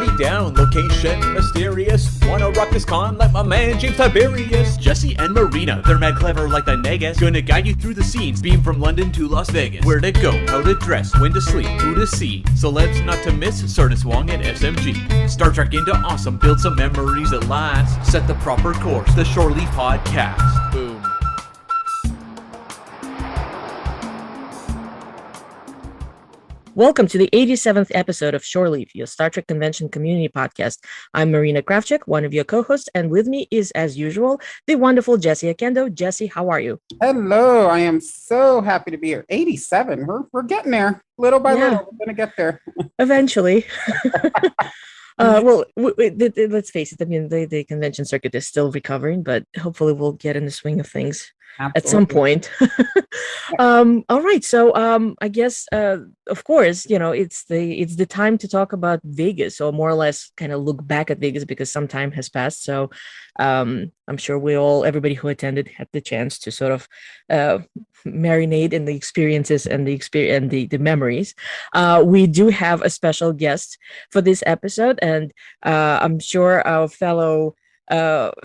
party down, location mysterious. Wanna rock this con like my man James Tiberius. Jesse and Marina, they're mad clever like the Negus. Gonna guide you through the scenes, beam from London to Las Vegas. Where to go, how to dress, when to sleep, who to see. Celebs not to miss, Sardis Wong and SMG. Star Trek into awesome, build some memories at last. Set the proper course, the Shore Leave Podcast. Boom. Welcome to the 87th episode of Shore Leave, your Star Trek Convention Community Podcast. I'm Marina Kravchuk, one of your co-hosts, and with me is, as usual, the wonderful Jesse Akendo. Jesse, how are you? Hello, I am so happy to be here. 87, we're getting there, little by little. We're gonna get there eventually. Let's face it. I mean, the convention circuit is still recovering, but hopefully we'll get in the swing of things. Absolutely. At some point. All right. So I guess, of course, you know, it's the time to talk about Vegas, or more or less kind of look back at Vegas because some time has passed. So I'm sure everybody who attended had the chance to sort of marinate in the experiences and the memories. We do have a special guest for this episode, and I'm sure our fellow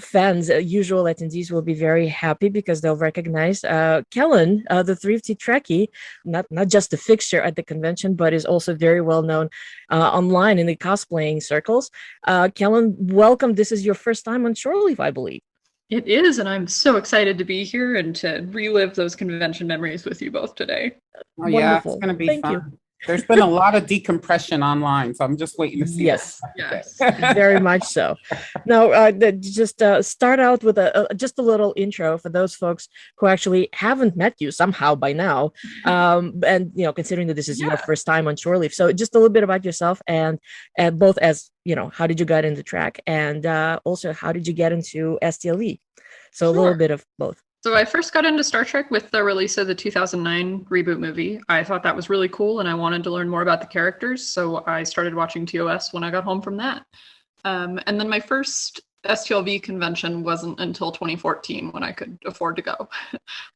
fans, usual attendees, will be very happy because they'll recognize Kellan, the Thrifty Trekkie, not just a fixture at the convention, but is also very well known online in the cosplaying circles. Kellan, welcome. This is your first time on Shore Leave, I believe. It is, and I'm so excited to be here and to relive those convention memories with you both today. Oh, yeah, it's going to be fun. You. There's been a lot of decompression online, so I'm just waiting to see. Yes, very much so. Now, just start out with just a little intro for those folks who actually haven't met you somehow by now, and you know, considering that this is your first time on Shore Leave. So, just a little bit about yourself, and both as you know, how did you get into track, and also how did you get into STLV? So, a little bit of both. So I first got into Star Trek with the release of the 2009 reboot movie. I thought that was really cool, and I wanted to learn more about the characters, so I started watching TOS when I got home from that. And then my first STLV convention wasn't until 2014 when I could afford to go.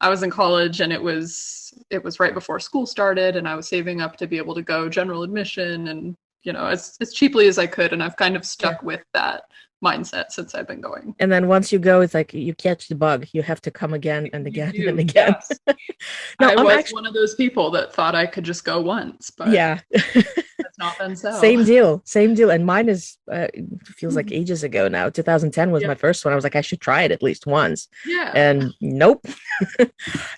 I was in college, and it was right before school started, and I was saving up to be able to go general admission and, you know, as cheaply as I could, and I've kind of stuck with that mindset since I've been going. And then once you go, it's like you catch the bug. You have to come again and again and again. Yes. No, I was one of those people that thought I could just go once, but that's not been so. Same deal. And mine is feels like ages ago now. 2010 was my first one. I was like, I should try it at least once. Yeah. And nope.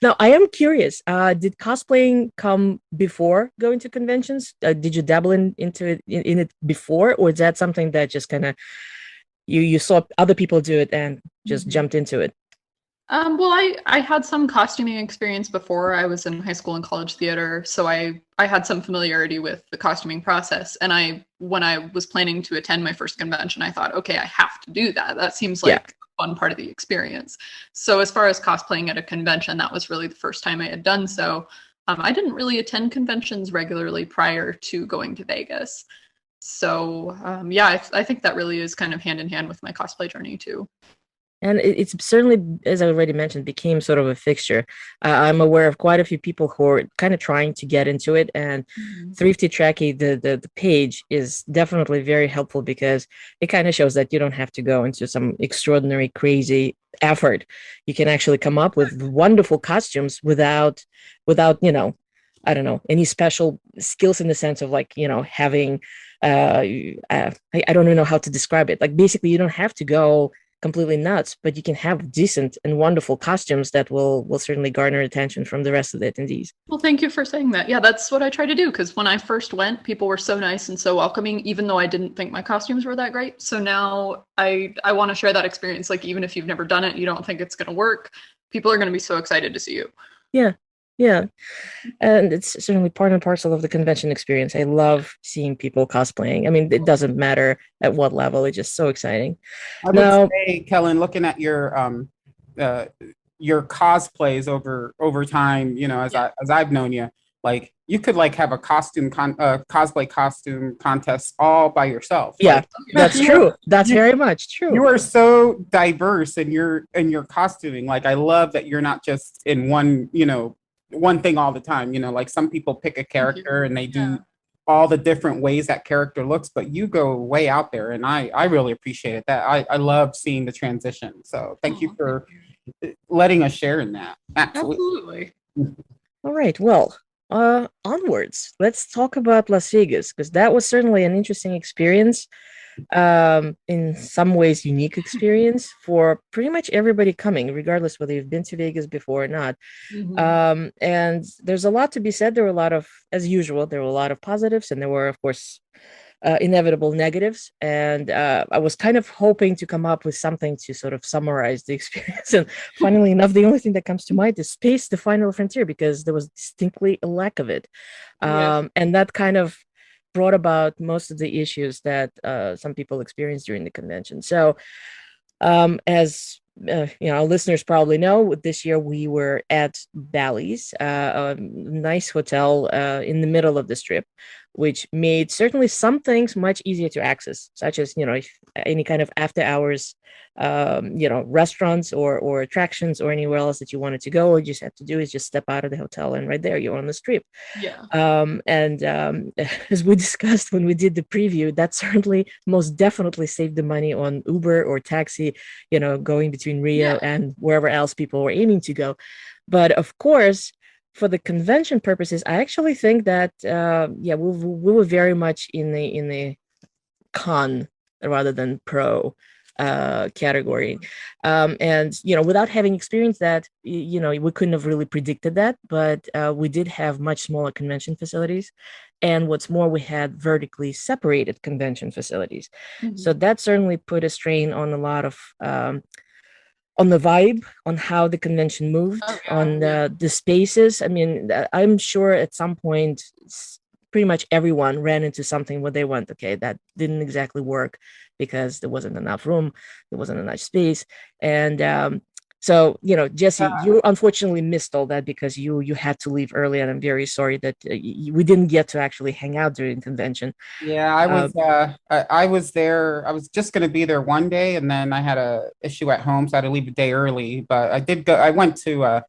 Now, I am curious. Did cosplaying come before going to conventions? Did you dabble into it before, or is that something that just kind of you saw other people do it and just jumped into it? Well, I had some costuming experience before. I was in high school and college theater, so I had some familiarity with the costuming process. And when I was planning to attend my first convention, I thought, okay, I have to do that. That seems like a fun part of the experience. So as far as cosplaying at a convention, that was really the first time I had done so. I didn't really attend conventions regularly prior to going to Vegas. So, I think that really is kind of hand in hand with my cosplay journey, too. And it's certainly, as I already mentioned, became sort of a fixture. I'm aware of quite a few people who are kind of trying to get into it. And Thrifty Trekkie, the page, is definitely very helpful because it kind of shows that you don't have to go into some extraordinary, crazy effort. You can actually come up with wonderful costumes without, you know, I don't know, any special skills in the sense of like, you know, having, I don't even know how to describe it. Like basically you don't have to go completely nuts, but you can have decent and wonderful costumes that will certainly garner attention from the rest of the attendees. Well, thank you for saying that. Yeah, that's what I try to do, because when I first went, people were so nice and so welcoming, even though I didn't think my costumes were that great. So now I want to share that experience. Like, even if you've never done it, you don't think it's going to work, people are going to be so excited to see you. Yeah. And it's certainly part and parcel of the convention experience. I love seeing people cosplaying. I mean, it doesn't matter at what level. It's just so exciting. I would say, Kellan, looking at your cosplays over time, you know, as I've known you, like you could like have a cosplay costume contest all by yourself. Yeah, like, that's true. That's very much true. You are so diverse in your costuming. Like I love that you're not just in one thing all the time, you know, like some people pick a character and they do all the different ways that character looks, but you go way out there, and I really appreciate it. That I love seeing the transition. So thank you for letting us share in that. Absolutely. All right. Well, onwards. Let's talk about Las Vegas, because that was certainly an interesting experience. In some ways, unique experience for pretty much everybody coming, regardless whether you've been to Vegas before or not. And there's a lot to be said. There were a lot of, as usual, there were a lot of positives, and there were, of course, inevitable negatives. And I was kind of hoping to come up with something to sort of summarize the experience. And funnily enough, the only thing that comes to mind is Space, the Final Frontier, because there was distinctly a lack of it. And that kind of brought about most of the issues that some people experienced during the convention. So as our listeners probably know, this year we were at Bally's, a nice hotel in the middle of the Strip, which made certainly some things much easier to access, such as, if any kind of after hours, restaurants or attractions or anywhere else that you wanted to go. All you just have to do is just step out of the hotel, and right there you're on the Strip. As we discussed when we did the preview, that certainly most definitely saved the money on Uber or taxi, going between Rio and wherever else people were aiming to go. But of course, for the convention purposes, I actually think that we were very much in the con rather than pro category. And without having experienced that, we couldn't have really predicted that, but we did have much smaller convention facilities. And what's more, we had vertically separated convention facilities. So that certainly put a strain on a lot of on the vibe, on how the convention moved, on the spaces. I mean, I'm sure at some point, pretty much everyone ran into something where they went, okay, that didn't exactly work because there wasn't enough room, there wasn't enough space. And so, Jesse, you unfortunately missed all that because you had to leave early, and I'm very sorry that we didn't get to actually hang out during convention. Yeah, I was there. I was just going to be there one day, and then I had a issue at home, so I had to leave a day early. But I did go. I went to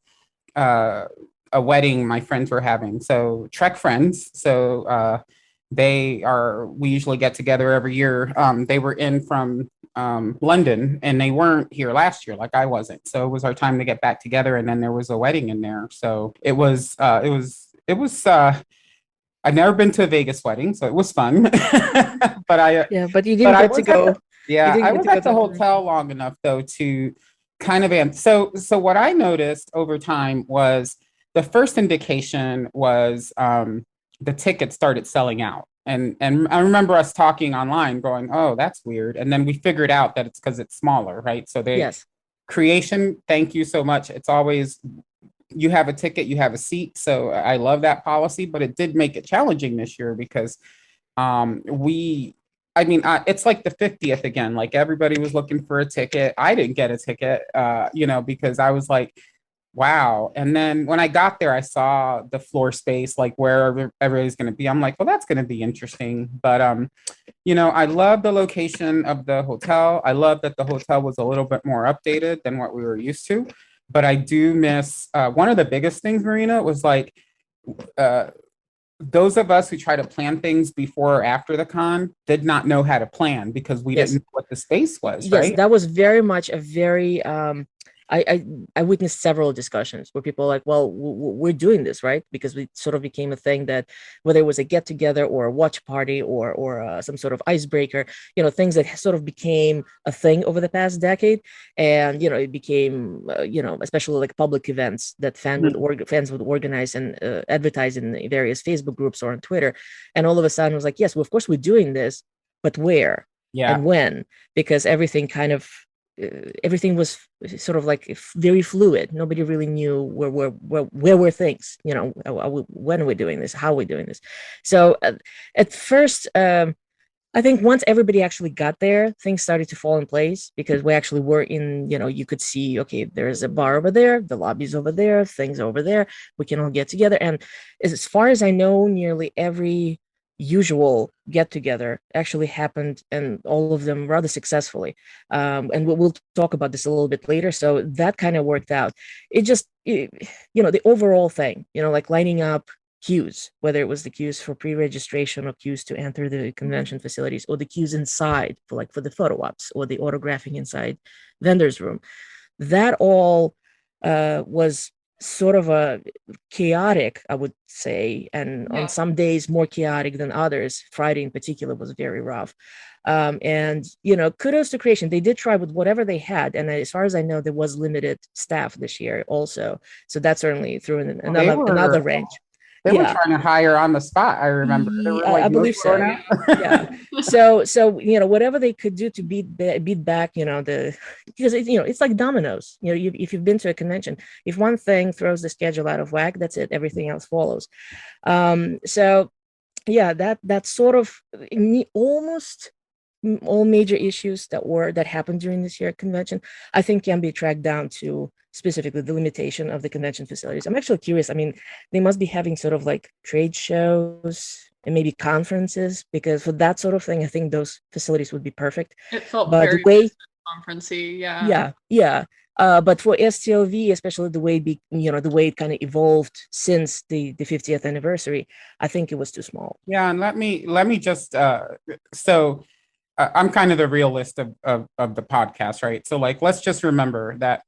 a wedding my friends were having. So Trek friends. So we usually get together every year. They were in from London, and they weren't here last year, like I wasn't. So it was our time to get back together, and then there was a wedding in there. So it was I've never been to a Vegas wedding, so it was fun. But you didn't get to go. I was at the hotel long enough though to kind of so what I noticed over time was the first indication was the tickets started selling out. And I remember us talking online going, oh, that's weird. And then we figured out that it's because it's smaller, right? So creation, thank you so much. It's always, you have a ticket, you have a seat. So I love that policy, but it did make it challenging this year because it's like the 50th again. Like everybody was looking for a ticket. I didn't get a ticket, because I was like, wow. And then when I got there, I saw the floor space, like where everybody's going to be. I'm like, well, that's going to be interesting. But, I love the location of the hotel. I love that the hotel was a little bit more updated than what we were used to. But I do miss one of the biggest things, Marina, was like those of us who try to plan things before or after the con did not know how to plan because we didn't know what the space was, right? Yes, that was very much a very I witnessed several discussions where people are like, well, we're doing this, right? Because we sort of became a thing that whether it was a get together or a watch party or some sort of icebreaker, things that sort of became a thing over the past decade. And, it became, especially like public events that fans would organize and advertise in the various Facebook groups or on Twitter. And all of a sudden it was like, yes, well, of course we're doing this, but where and when? Because everything was sort of like very fluid. Nobody really knew where were things, when we're doing this, how we're doing this. So at first, I think once everybody actually got there, things started to fall in place because we actually were in, you could see, okay, there's a bar over there, the lobby's over there, things over there, we can all get together. And as far as I know, nearly every usual get together actually happened, and all of them rather successfully. And we'll talk about this a little bit later. So that kind of worked out. It just, the overall thing, like lining up queues, whether it was the queues for pre-registration or queues to enter the convention facilities, or the queues inside for the photo ops or the autographing inside vendors room. That all was sort of a chaotic, I would say, and on some days more chaotic than others. Friday in particular was very rough. And kudos to Creation. They did try with whatever they had, and as far as I know, there was limited staff this year also, so that certainly threw in another wrench. They were trying to hire on the spot. I remember. I believe so. Yeah. So whatever they could do to beat back, because it's like dominoes. If you've been to a convention, if one thing throws the schedule out of whack, that's it. Everything else follows. So yeah, that sort of almost all major issues that happened during this year convention, I think, can be tracked down to specifically the limitation of the convention facilities. I'm actually curious. I mean, they must be having sort of like trade shows and maybe conferences, because for that sort of thing, I think those facilities would be perfect. It felt very conferencey, yeah. Yeah. But for STLV, especially the way it kind of evolved since the 50th anniversary, I think it was too small. Yeah, and let me just so I'm kind of the realist of the podcast, right? So let's just remember that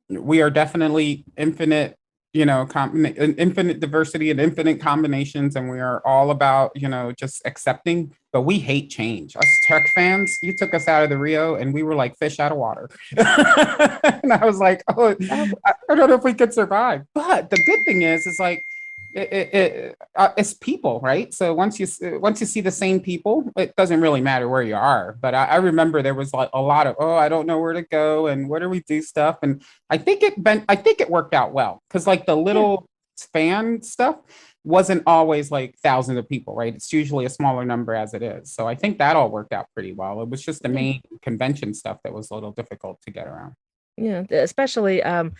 we are definitely infinite, infinite diversity and infinite combinations, and we are all about, just accepting, but we hate change. Us Trek fans, you took us out of the Rio and we were like fish out of water. And I was like, I don't know if we could survive. But the good thing is like, it's people, right? So once you see the same people, it doesn't really matter where you are. But I remember there was like a lot of, I don't know where to go and where do we do stuff, and I think it worked out well, because like the little fan stuff wasn't always like thousands of people, right? It's usually a smaller number as it is. So I think that all worked out pretty well. It was just the main convention stuff that was a little difficult to get around. Yeah, especially and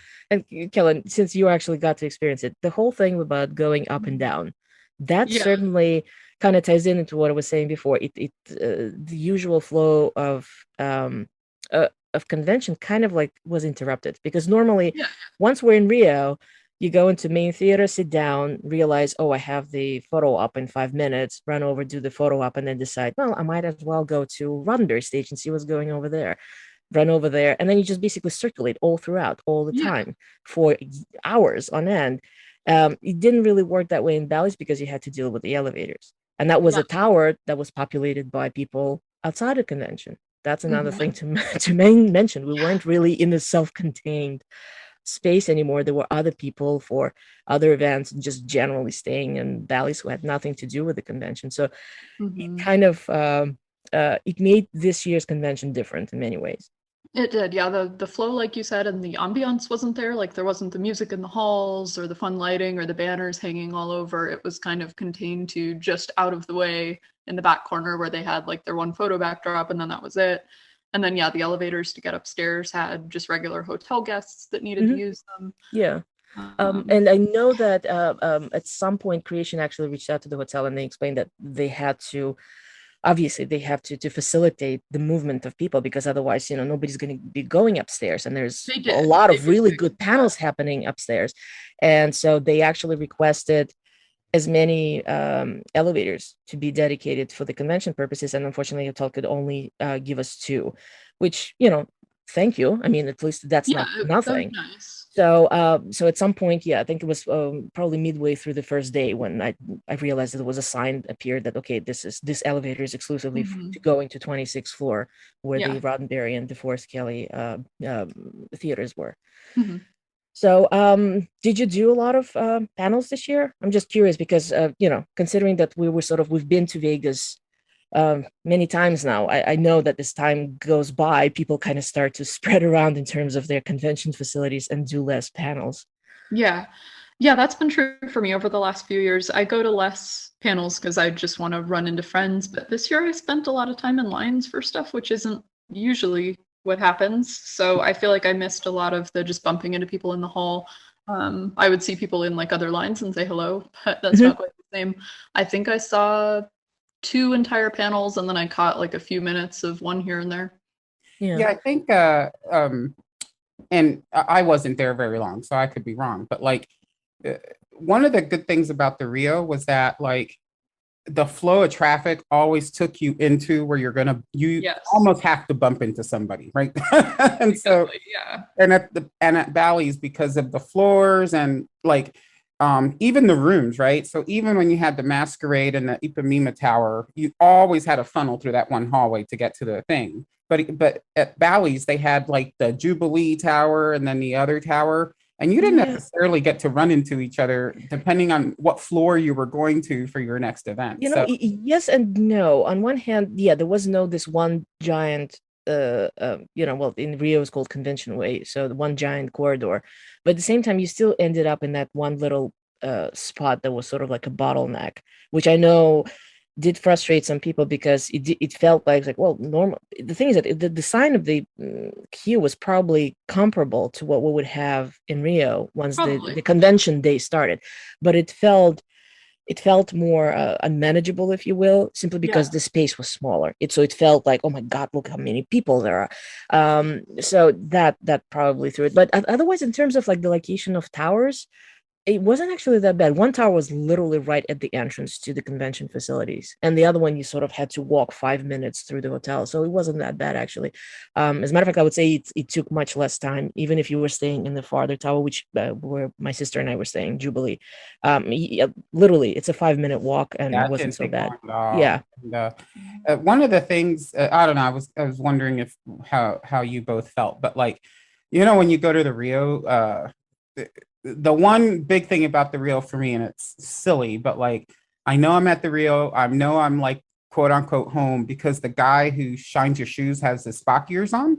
Kellan, since you actually got to experience it, the whole thing about going up and down, that certainly kind of ties into what I was saying before. The usual flow of convention kind of like was interrupted, because normally once we're in Rio, you go into main theater, sit down, realize, I have the photo op in 5 minutes, run over, do the photo op, and then decide, well, I might as well go to Roddenberry stage and see what's going over there. Run over there, and then you just basically circulate all throughout, all the time, for hours on end. It didn't really work that way in Bally's, because you had to deal with the elevators, and that was a tower that was populated by people outside of convention. That's another thing to mention. We weren't really in a self-contained space anymore. There were other people for other events and just generally staying in Bally's who had nothing to do with the convention. So it kind of it made this year's convention different in many ways. It did, yeah. The flow, like you said, and the ambiance wasn't there. Like there wasn't the music in the halls or the fun lighting or the banners hanging all over. It was kind of contained to just out of the way in the back corner, where they had like their one photo backdrop, and then that was it. And then the elevators to get upstairs had just regular hotel guests that needed to use them. Yeah. And I know that at some point Creation actually reached out to the hotel, and they explained that they had to facilitate the movement of people, because otherwise, nobody's going to be going upstairs, and there's a lot of really good panels happening upstairs. And so they actually requested as many elevators to be dedicated for the convention purposes, and unfortunately hotel could only give us 2, which, thank you. I mean, at least that's not nothing. Nice. So at some point, I think it was probably midway through the first day when I realized that there was a sign appeared that, okay, this elevator is exclusively to going to 26th floor, where the Roddenberry and DeForest Kelley theaters were. So did you do a lot of panels this year? I'm just curious, because considering that we've been to Vegas many times now, I know that as time goes by, people kind of start to spread around in terms of their convention facilities and do less panels. Yeah, that's been true for me over the last few years. I go to less panels because I just want to run into friends, but this year I spent a lot of time in lines for stuff, which isn't usually what happens. So I feel like I missed a lot of the just bumping into people in the hall. I would see people in like other lines and say hello, but that's not quite the same. I think I saw 2 entire panels, and then I caught like a few minutes of one here and there. Yeah, I think and I wasn't there very long, so I could be wrong, but like one of the good things about the Rio was that like the flow of traffic always took you into where you Yes. almost have to bump into somebody, right? And so, Exactly, yeah. and at Bally's, because of the floors and like even the rooms, right? So even when you had the Masquerade and the Ipanema Tower, you always had a funnel through that one hallway to get to the thing. But at Bally's, they had like the Jubilee Tower and then the other tower, and you didn't Yeah. necessarily get to run into each other depending on what floor you were going to for your next event. You know, So yes and no. On one hand, yeah, there was no this one giant well, in Rio it's called Convention Way, so the one giant corridor. But at the same time, you still ended up in that one little spot that was sort of like a bottleneck, which I know did frustrate some people because it felt like well, normal. The thing is that the design of the queue was probably comparable to what we would have in Rio once Probably. the convention day started, but it felt more unmanageable, if you will, simply because the space was smaller. It felt like, oh my God, look how many people there are. So that probably threw it. But otherwise, in terms of like the location of towers, it wasn't actually that bad. One tower was literally right at the entrance to the convention facilities, and the other one you sort of had to walk 5 minutes through the hotel. So it wasn't that bad, actually. As a matter of fact, I would say it took much less time, even if you were staying in the farther tower, which where my sister and I were staying, Jubilee. Literally, it's a 5-minute walk, and yeah, it it wasn't didn't so take bad. long at all. Yeah. And, one of the things I don't know, I was wondering if how you both felt, but like, when you go to the Rio, the one big thing about the Rio for me, and it's silly, but like I know I'm at the Rio, I know I'm like quote unquote home because the guy who shines your shoes has the Spock ears on.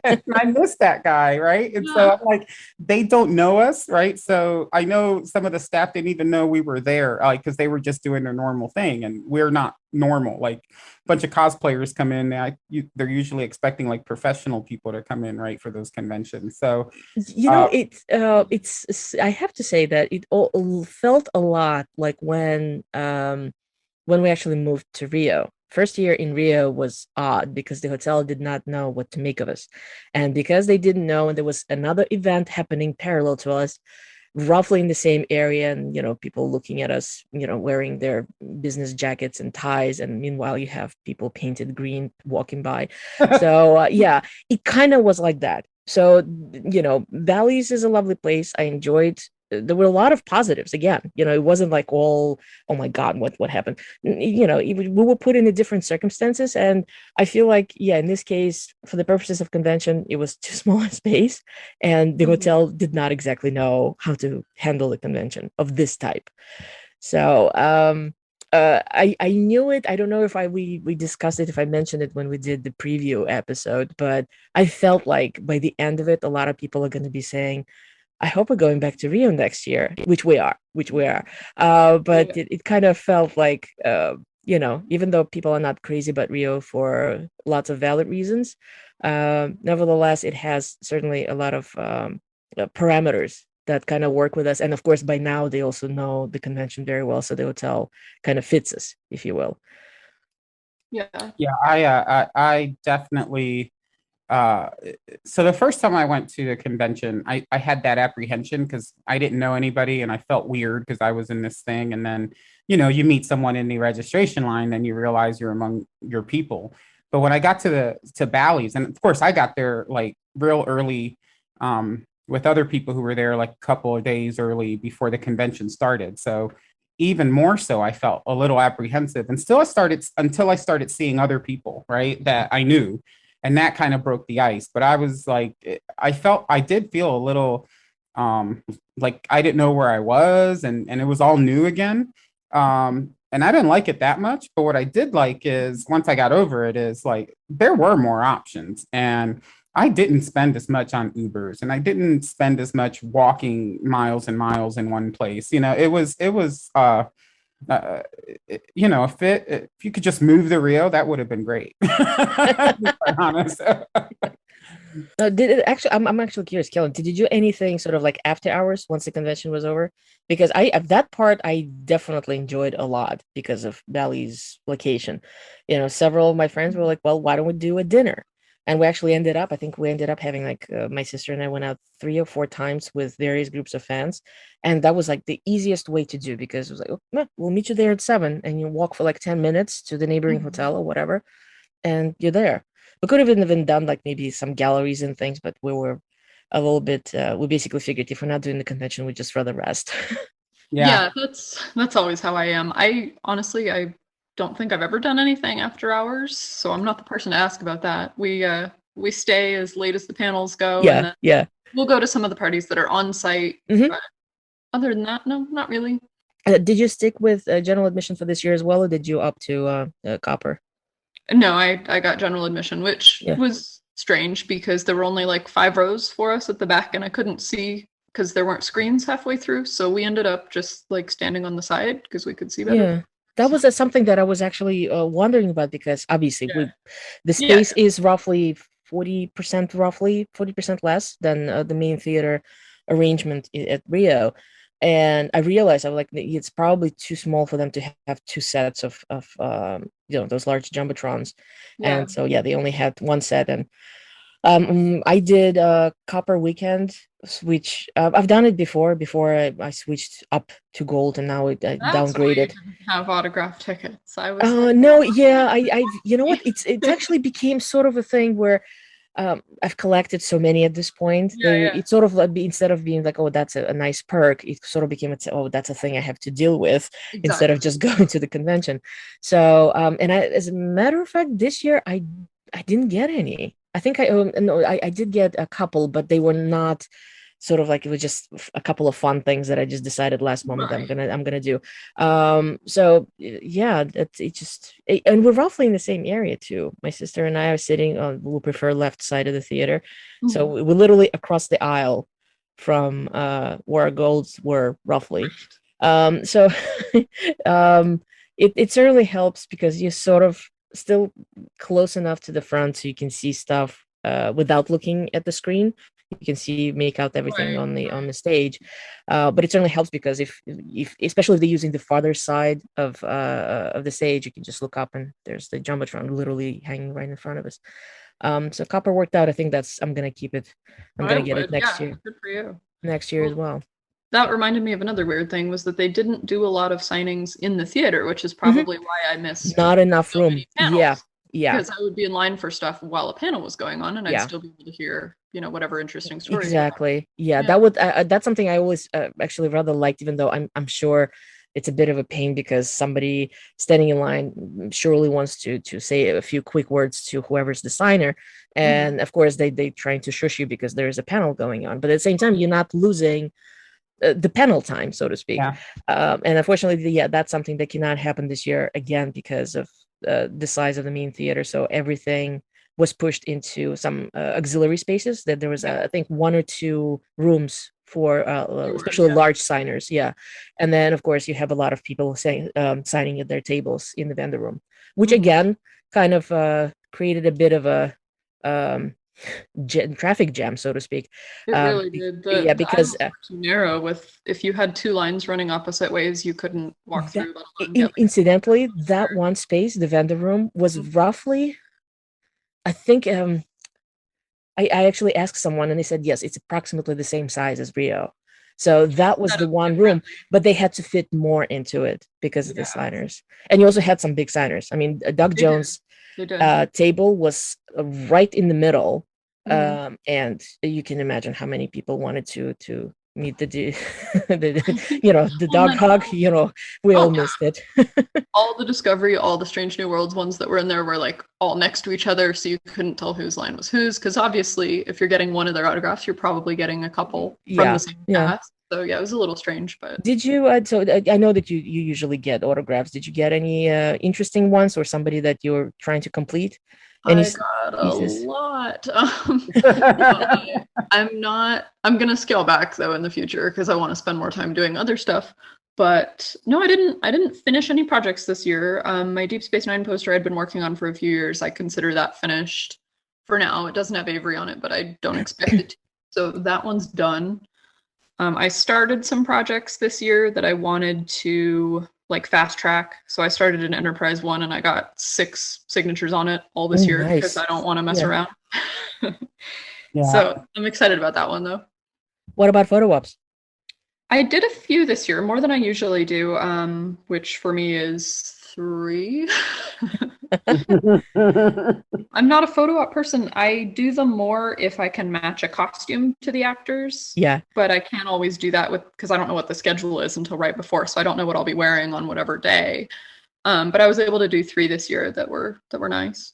And I miss that guy, right? And so I'm like, they don't know us, right? So I know some of the staff didn't even know we were there, like because they were just doing their normal thing, and we're not normal. Like a bunch of cosplayers come in, they're usually expecting like professional people to come in, right, for those conventions. So it's I have to say that it all felt a lot like when we actually moved to Rio. First year in Rio was odd because the hotel did not know what to make of us. And because they didn't know, and there was another event happening parallel to us, roughly in the same area, and people looking at us, wearing their business jackets and ties, and meanwhile you have people painted green walking by. So yeah, it kind of was like that. So Bally's is a lovely place. I enjoyed. There were a lot of positives. Again, it wasn't like all, oh my God, what happened? We were put in different circumstances, and I feel like, yeah, in this case, for the purposes of convention, it was too small a space, and the hotel did not exactly know how to handle a convention of this type. So I knew it. I don't know if we discussed it, if I mentioned it when we did the preview episode, but I felt like by the end of it, a lot of people are going to be saying, I hope we're going back to Rio next year, which we are. But it kind of felt like, even though people are not crazy about Rio for lots of valid reasons, nevertheless, it has certainly a lot of parameters that kind of work with us. And of course, by now, they also know the convention very well. So the hotel kind of fits us, if you will. Yeah. Yeah, I definitely... so the first time I went to the convention, I had that apprehension because I didn't know anybody and I felt weird because I was in this thing. And then, you meet someone in the registration line, then you realize you're among your people. But when I got to Bally's, and of course I got there like real early with other people who were there like a couple of days early before the convention started. So even more so, I felt a little apprehensive, and still until I started seeing other people, right, that I knew. And that kind of broke the ice. But I was like, I did feel a little like I didn't know where I was, and it was all new again. And I didn't like it that much. But what I did like is once I got over it is like there were more options, and I didn't spend as much on Ubers, and I didn't spend as much walking miles and miles in one place. It was if you could just move the Rio, that would have been great. To be quite honest. Did it actually? I'm actually curious, Kellan. Did you do anything sort of like after hours once the convention was over? Because that part I definitely enjoyed a lot because of Bally's location. Several of my friends were like, "Well, why don't we do a dinner?" And we actually I think we ended up having like my sister and I went out 3 or 4 times with various groups of fans. And that was like the easiest way to do because it was like, oh, no, we'll meet you there at 7 and you walk for like 10 minutes to the neighboring hotel or whatever. And you're there. We could have even done like maybe some galleries and things, but we were a little bit, we basically figured if we're not doing the convention, we'd just rather rest. Yeah, that's always how I am. I honestly, I don't think I've ever done anything after hours, so I'm not the person to ask about that. We stay as late as the panels go, and Yeah, then yeah. we'll go to some of the parties that are on site. Mhm. But other than that, no, not really. Did you stick with general admission for this year as well, or did you up to copper? No, I got general admission, which Yeah. was strange because there were only like 5 rows for us at the back, and I couldn't see because there weren't screens halfway through. So we ended up just like standing on the side because we could see better. Yeah. That was something that I was actually wondering about because obviously Yeah. the space is roughly 40% less than the main theater arrangement at Rio. And I realized I was like, it's probably too small for them to have 2 sets of those large jumbotrons. Yeah. And so, yeah, they only had 1 set. And I did Copper Weekend switch. I've done it before I switched up to gold, and now I That's why you downgraded. didn't have autograph tickets. I was like, No, yeah, I you know what? It actually became sort of a thing where I've collected so many at this point. Yeah. It's sort of like instead of being like, oh, that's a nice perk, it sort of became oh, that's a thing I have to deal with instead of just going to the convention. So, and as a matter of fact, this year I didn't get any. I think I did get a couple, but they were not sort of like, it was just a couple of fun things that I just decided last moment Right. I'm gonna do. So yeah, and we're roughly in the same area too. My sister and I are sitting on, we prefer left side of the theater, so we're literally across the aisle from where our golds were roughly. So it certainly helps because you sort of still close enough to the front so you can see stuff without looking at the screen. You can make out everything Right. on the stage, but it certainly helps because if especially if they're using the farther side of the stage, you can just look up and there's the jumbotron literally hanging right in front of us. So Copper worked out. I think I'm gonna keep it. I'm gonna get it next year. Good for you. Next year as well. That reminded me of another weird thing was that they didn't do a lot of signings in the theater, which is probably why I missed Not enough so room. many panels. Yeah. Because I would be in line for stuff while a panel was going on, and I'd Yeah. still be able to hear, whatever interesting stories. Exactly. Yeah, Yeah. that's something I always actually rather liked, even though I'm sure it's a bit of a pain because somebody standing in line surely wants to say a few quick words to whoever's the signer, and of course they trying to shush you because there is a panel going on, but at the same time you're not losing the panel time, so to speak. Yeah. And unfortunately, yeah, that's something that cannot happen this year again because of the size of the main theater. So everything was pushed into some auxiliary spaces. That there was, I think, 1 or 2 rooms for especially large signers. Yeah, and then of course you have a lot of people saying signing at their tables in the vendor room, which again kind of created a bit of a traffic jam, so to speak. It really did. Yeah, because the aisles were too narrow. If you had 2 lines running opposite ways, you couldn't walk through. Let alone get, like, incidentally, that one space, the vendor room, was roughly, I think, I actually asked someone and they said, yes, it's approximately the same size as Rio. So that was the one room, but they had to fit more into it because of the signers. And you also had some big signers. I mean, Doug Jones' table was right in the middle. And you can imagine how many people wanted to meet the dog hug. We all missed it. All the Discovery, all the Strange New Worlds ones that were in there were like all next to each other, so you couldn't tell whose line was whose. Because obviously, if you're getting one of their autographs, you're probably getting a couple from the same cast. So yeah, it was a little strange. But did you? So I know that you usually get autographs. Did you get any interesting ones or somebody that you're trying to complete? I got a lot. I'm gonna scale back though in the future because I want to spend more time doing other stuff. But no, I didn't finish any projects this year. My Deep Space Nine poster I'd been working on for a few years. I consider that finished for now. It doesn't have Avery on it, but I don't expect it to. So that one's done. I started some projects this year that I wanted to like fast track. So I started an Enterprise one and I got 6 signatures on it all this year because I don't want to mess around. Yeah. So I'm excited about that one though. What about photo ops? I did a few this year, more than I usually do, which for me is 3. I'm not a photo op person. I do them more if I can match a costume to the actors. Yeah. But I can't always do that because I don't know what the schedule is until right before, so I don't know what I'll be wearing on whatever day. But I was able to do 3 this year that were nice.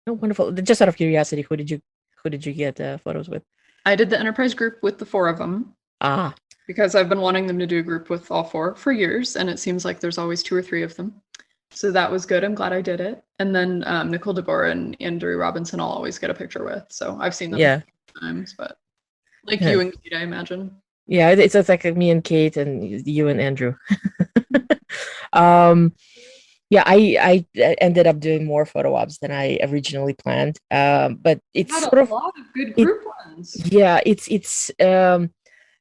Oh, wonderful. Just out of curiosity, who did you get photos with? I did the Enterprise group with the 4 of them. Ah. Because I've been wanting them to do a group with all 4 for years, and it seems like there's always 2 or 3 of them. So that was good. I'm glad I did it. And then Nicole DeBoer and Andrew Robinson I'll always get a picture with. So I've seen them times, but like you and Kate, I imagine. Yeah, it's like me and Kate and you and Andrew. Yeah, I ended up doing more photo ops than I originally planned. But it's sort of a lot of good group ones. Yeah, it's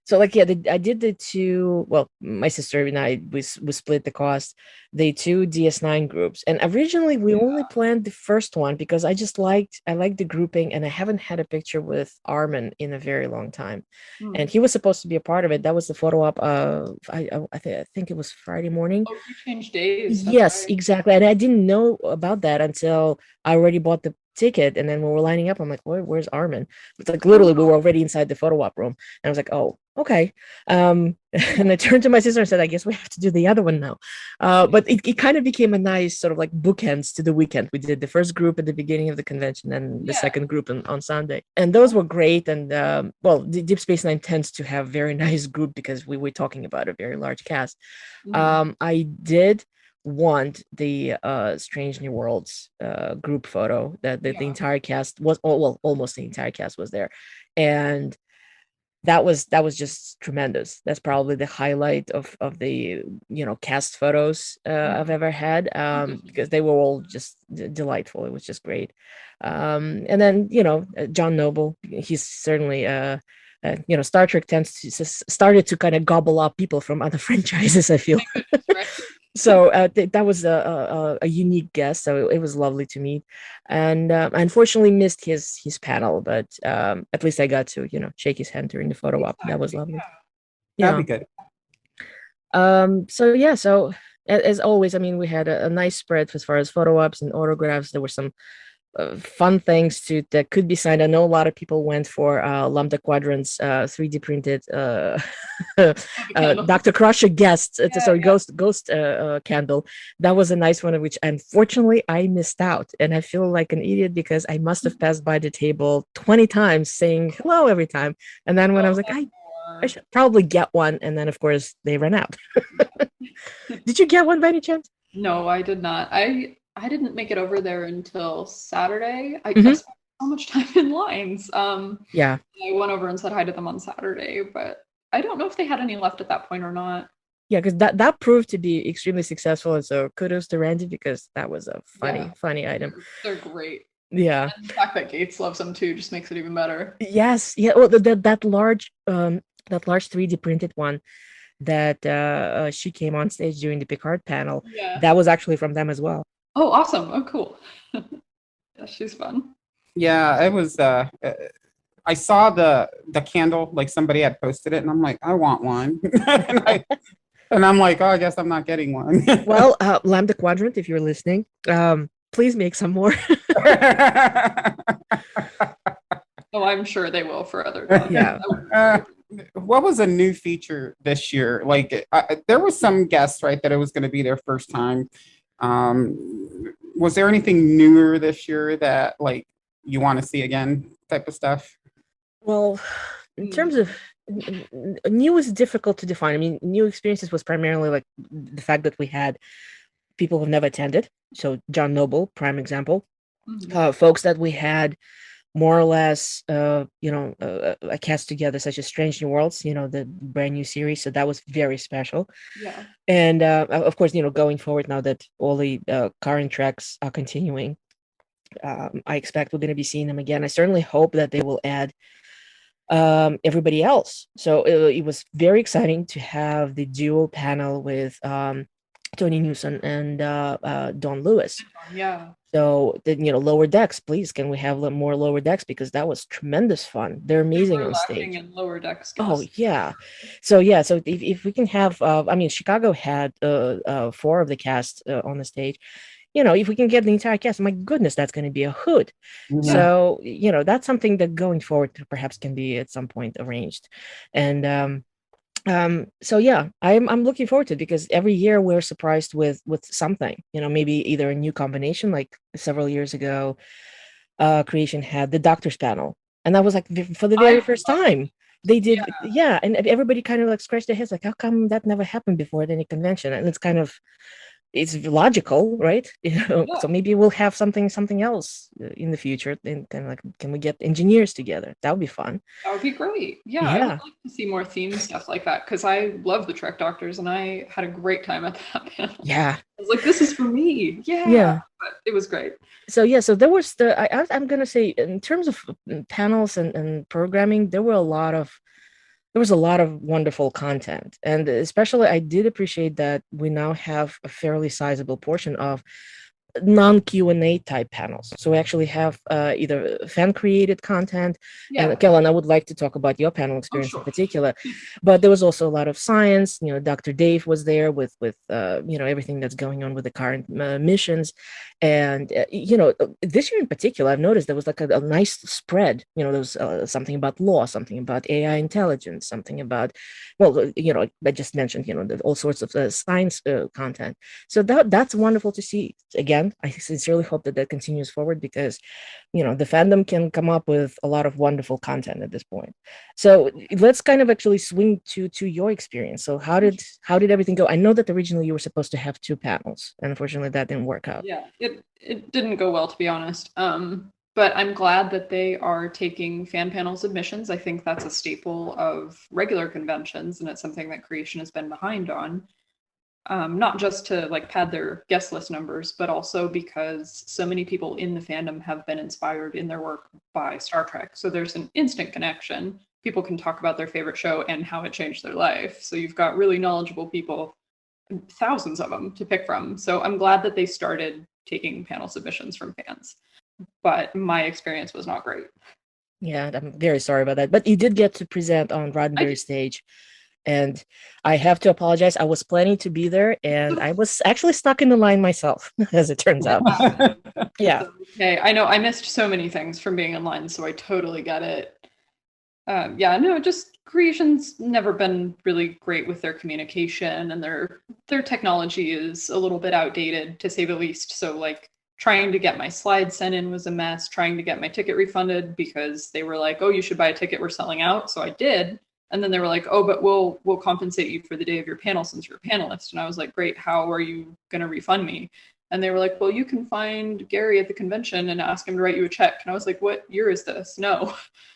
so like I did the 2. Well, my sister and I we split the cost. The 2 DS9 groups, and originally we only planned the first one because I liked the grouping, and I haven't had a picture with Armin in a very long time, and he was supposed to be a part of it. That was the photo op. I think it was Friday morning. Oh, you changed days. Yes, right. Exactly, and I didn't know about that until I already bought the ticket, and then when we're lining up, I'm like, where's Armin? It's like literally we were already inside the photo op room, and I was like, oh, okay. And I turned to my sister and said, I guess we have to do the other one now. But it kind of became a nice sort of like bookends to the weekend. We did the first group at the beginning of the convention and the second group on Sunday, and those were great. And well, the Deep Space Nine tends to have very nice group because we were talking about a very large cast. I did want the Strange New Worlds group photo that the entire cast was almost the entire cast was there, and that was just tremendous. That's probably the highlight of the cast photos I've ever had, because they were all just delightful. It was just great. And then John Noble, he's certainly Star Trek started to kind of gobble up people from other franchises, I feel. So that was a unique guest. So it was lovely to meet, and I unfortunately missed his panel, but at least I got to shake his hand during the photo op. That was lovely. That'd be good. So as always, I mean, we had a nice spread as far as photo ops and autographs. There were some fun things that could be signed. I know a lot of people went for Lambda Quadrant's 3D printed Dr. Crusher ghost candle. That was a nice one, which unfortunately I missed out, and I feel like an idiot because I must have passed by the table 20 times saying hello every time, and then when I was like, I should probably get one, and then of course they ran out. Did you get one by any chance? No, I did not. I didn't make it over there until Saturday. I spent so much time in lines. I went over and said hi to them on Saturday, but I don't know if they had any left at that point or not. Yeah, because that proved to be extremely successful, and so kudos to Randy because that was a funny item. They're great. Yeah, and the fact that Gates loves them too just makes it even better. Yes, yeah. Well, that large 3D printed one that she came on stage during the Picard panel. Yeah. That was actually from them as well. Oh, awesome. Oh, cool. Yeah, she's fun. Yeah, it was I saw the candle, like somebody had posted it, and I'm like, I want one. and I'm like, oh, I guess I'm not getting one. Well, Lambda Quadrant, if you're listening, please make some more. Oh, I'm sure they will for other times. Yeah. What was a new feature this year? Like, there was some guests, right, that it was going to be their first time. Was there anything newer this year that like you want to see again type of stuff? Well, in terms of new is difficult to define. I mean, new experiences was primarily like the fact that we had people who've never attended. So John Noble, prime example. Folks that we had more or less, a cast together, such as Strange New Worlds, the brand new series. So that was very special. Yeah. And of course, going forward now that all the current tracks are continuing, I expect we're going to be seeing them again. I certainly hope that they will add everybody else. So it was very exciting to have the dual panel with Tony Newsom and Don Lewis. Yeah. So then, lower decks, please. Can we have more lower decks? Because that was tremendous fun. They're amazing We're on lacking stage. in lower decks Oh guests. yeah. So if we can have, I mean, Chicago had 4 of the cast on the stage. If we can get the entire cast, my goodness, that's going to be a hoot. Mhm. So, that's something that going forward perhaps can be at some point arranged. And so yeah, I'm looking forward to it because every year we're surprised with something, maybe either a new combination, like several years ago, Creation had the doctors panel, and that was like for the very first time they did, yeah, and everybody kind of like scratched their heads like, how come that never happened before at any convention? And it's logical, right? So maybe we'll have something else in the future, and kind of like, can we get engineers together? That would be fun. That would be great. Yeah, I would like to see more theme stuff like that because I love the Trek Doctors and I had a great time at that panel. Yeah, I was like, this is for me. Yeah, but it was great. So there was I'm gonna say, in terms of panels and programming, there was a lot of wonderful content, and especially I did appreciate that we now have a fairly sizable portion of non-Q&A type panels. So we actually have either fan-created content, and Kellan, I would like to talk about your panel experience in particular, but there was also a lot of science. Dr. Dave was there with everything that's going on with the current missions. And, this year in particular, I've noticed there was like a nice spread. There was something about law, something about AI intelligence, something about, I just mentioned, all sorts of science content. So that's wonderful to see. Again, I sincerely hope that continues forward because, the fandom can come up with a lot of wonderful content at this point. So let's kind of actually swing to your experience. So how did everything go? I know that originally you were supposed to have 2 panels, and unfortunately that didn't work out. Yeah, it didn't go well, to be honest. But I'm glad that they are taking fan panel submissions. I think that's a staple of regular conventions, and it's something that Creation has been behind on. Not just to like pad their guest list numbers, but also because so many people in the fandom have been inspired in their work by Star Trek. So there's an instant connection. People can talk about their favorite show and how it changed their life. So you've got really knowledgeable people, thousands of them to pick from. So I'm glad that they started taking panel submissions from fans. But my experience was not great. Yeah, I'm very sorry about that. But you did get to present on Roddenberry stage. And I have to apologize. I was planning to be there, and I was actually stuck in the line myself, as it turns out. Yeah. Okay, I know I missed so many things from being in line, so I totally get it. Just Creation's never been really great with their communication, and their technology is a little bit outdated, to say the least. So, like, trying to get my slides sent in was a mess. Trying to get my ticket refunded because they were like, "Oh, you should buy a ticket. We're selling out." So I did. And then they were like, "Oh, but we'll compensate you for the day of your panel since you're a panelist." And I was like, "Great, how are you going to refund me?" And they were like, "Well, you can find Gary at the convention and ask him to write you a check." And I was like, "What year is this? No."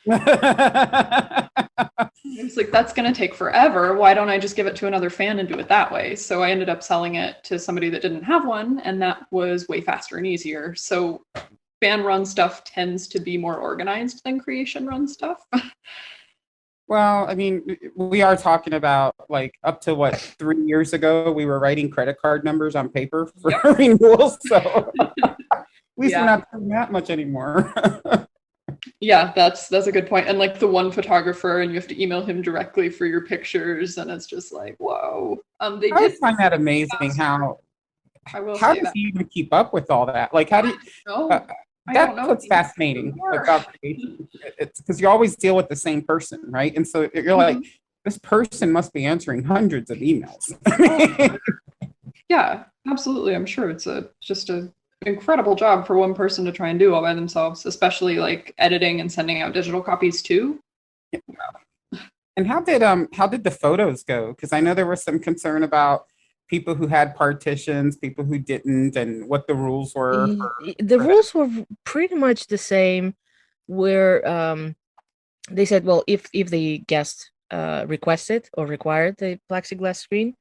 I was like, "That's going to take forever. Why don't I just give it to another fan and do it that way?" So I ended up selling it to somebody that didn't have one, and that was way faster and easier. So fan run stuff tends to be more organized than Creation run stuff. Well, I mean, we are talking about like up to 3 years ago, we were writing credit card numbers on paper for renewals. So at least we're not doing that much anime. Yeah, that's a good point. And like the one photographer, and you have to email him directly for your pictures, and it's just like, whoa. I did find that amazing. How does he even keep up with all that? Like, how do you? That's fascinating about creation. It's because you always deal with the same person, right? And so you're like, this person must be answering hundreds of emails. Yeah, absolutely. I'm sure it's just an incredible job for one person to try and do all by themselves, especially like editing and sending out digital copies too. Yeah. And how did the photos go? Because I know there was some concern about people who had partitions, people who didn't, and what the rules were. The rules were pretty much the same, where they said, well, if the guest requested or required the plexiglass screen,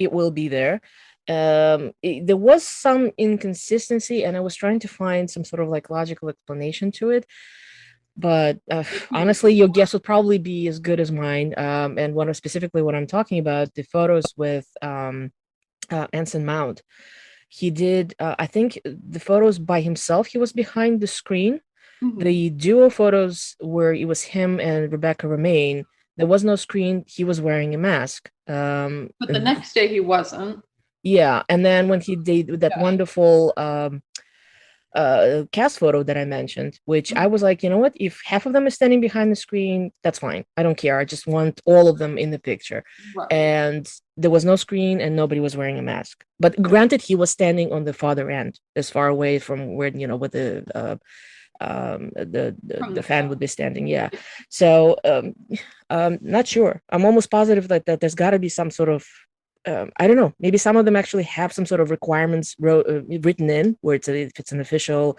it will be there. There was some inconsistency, and I was trying to find some sort of like logical explanation to it. But honestly, your guess would probably be as good as mine. And specifically what I'm talking about, the photos with Ensign Mount. He did, I think, the photos by himself. He was behind the screen. Mhm. The duo photos where it was him and Rebecca Romaine, there was no screen. He was wearing a mask. But the next day he wasn't. Yeah, and then when he did that wonderful cast photo that I mentioned, which I was like, you know what? If half of them is standing behind the screen, that's fine. I don't care. I just want all of them in the picture. Right. And there was no screen and nobody was wearing a mask. But granted, he was standing on the farther end, as far away from where, you know, with the fan would be standing. Yeah. So not sure. I'm almost positive that there's got to be some sort of I don't know, maybe some of them actually have some sort of requirements written in where if it's an official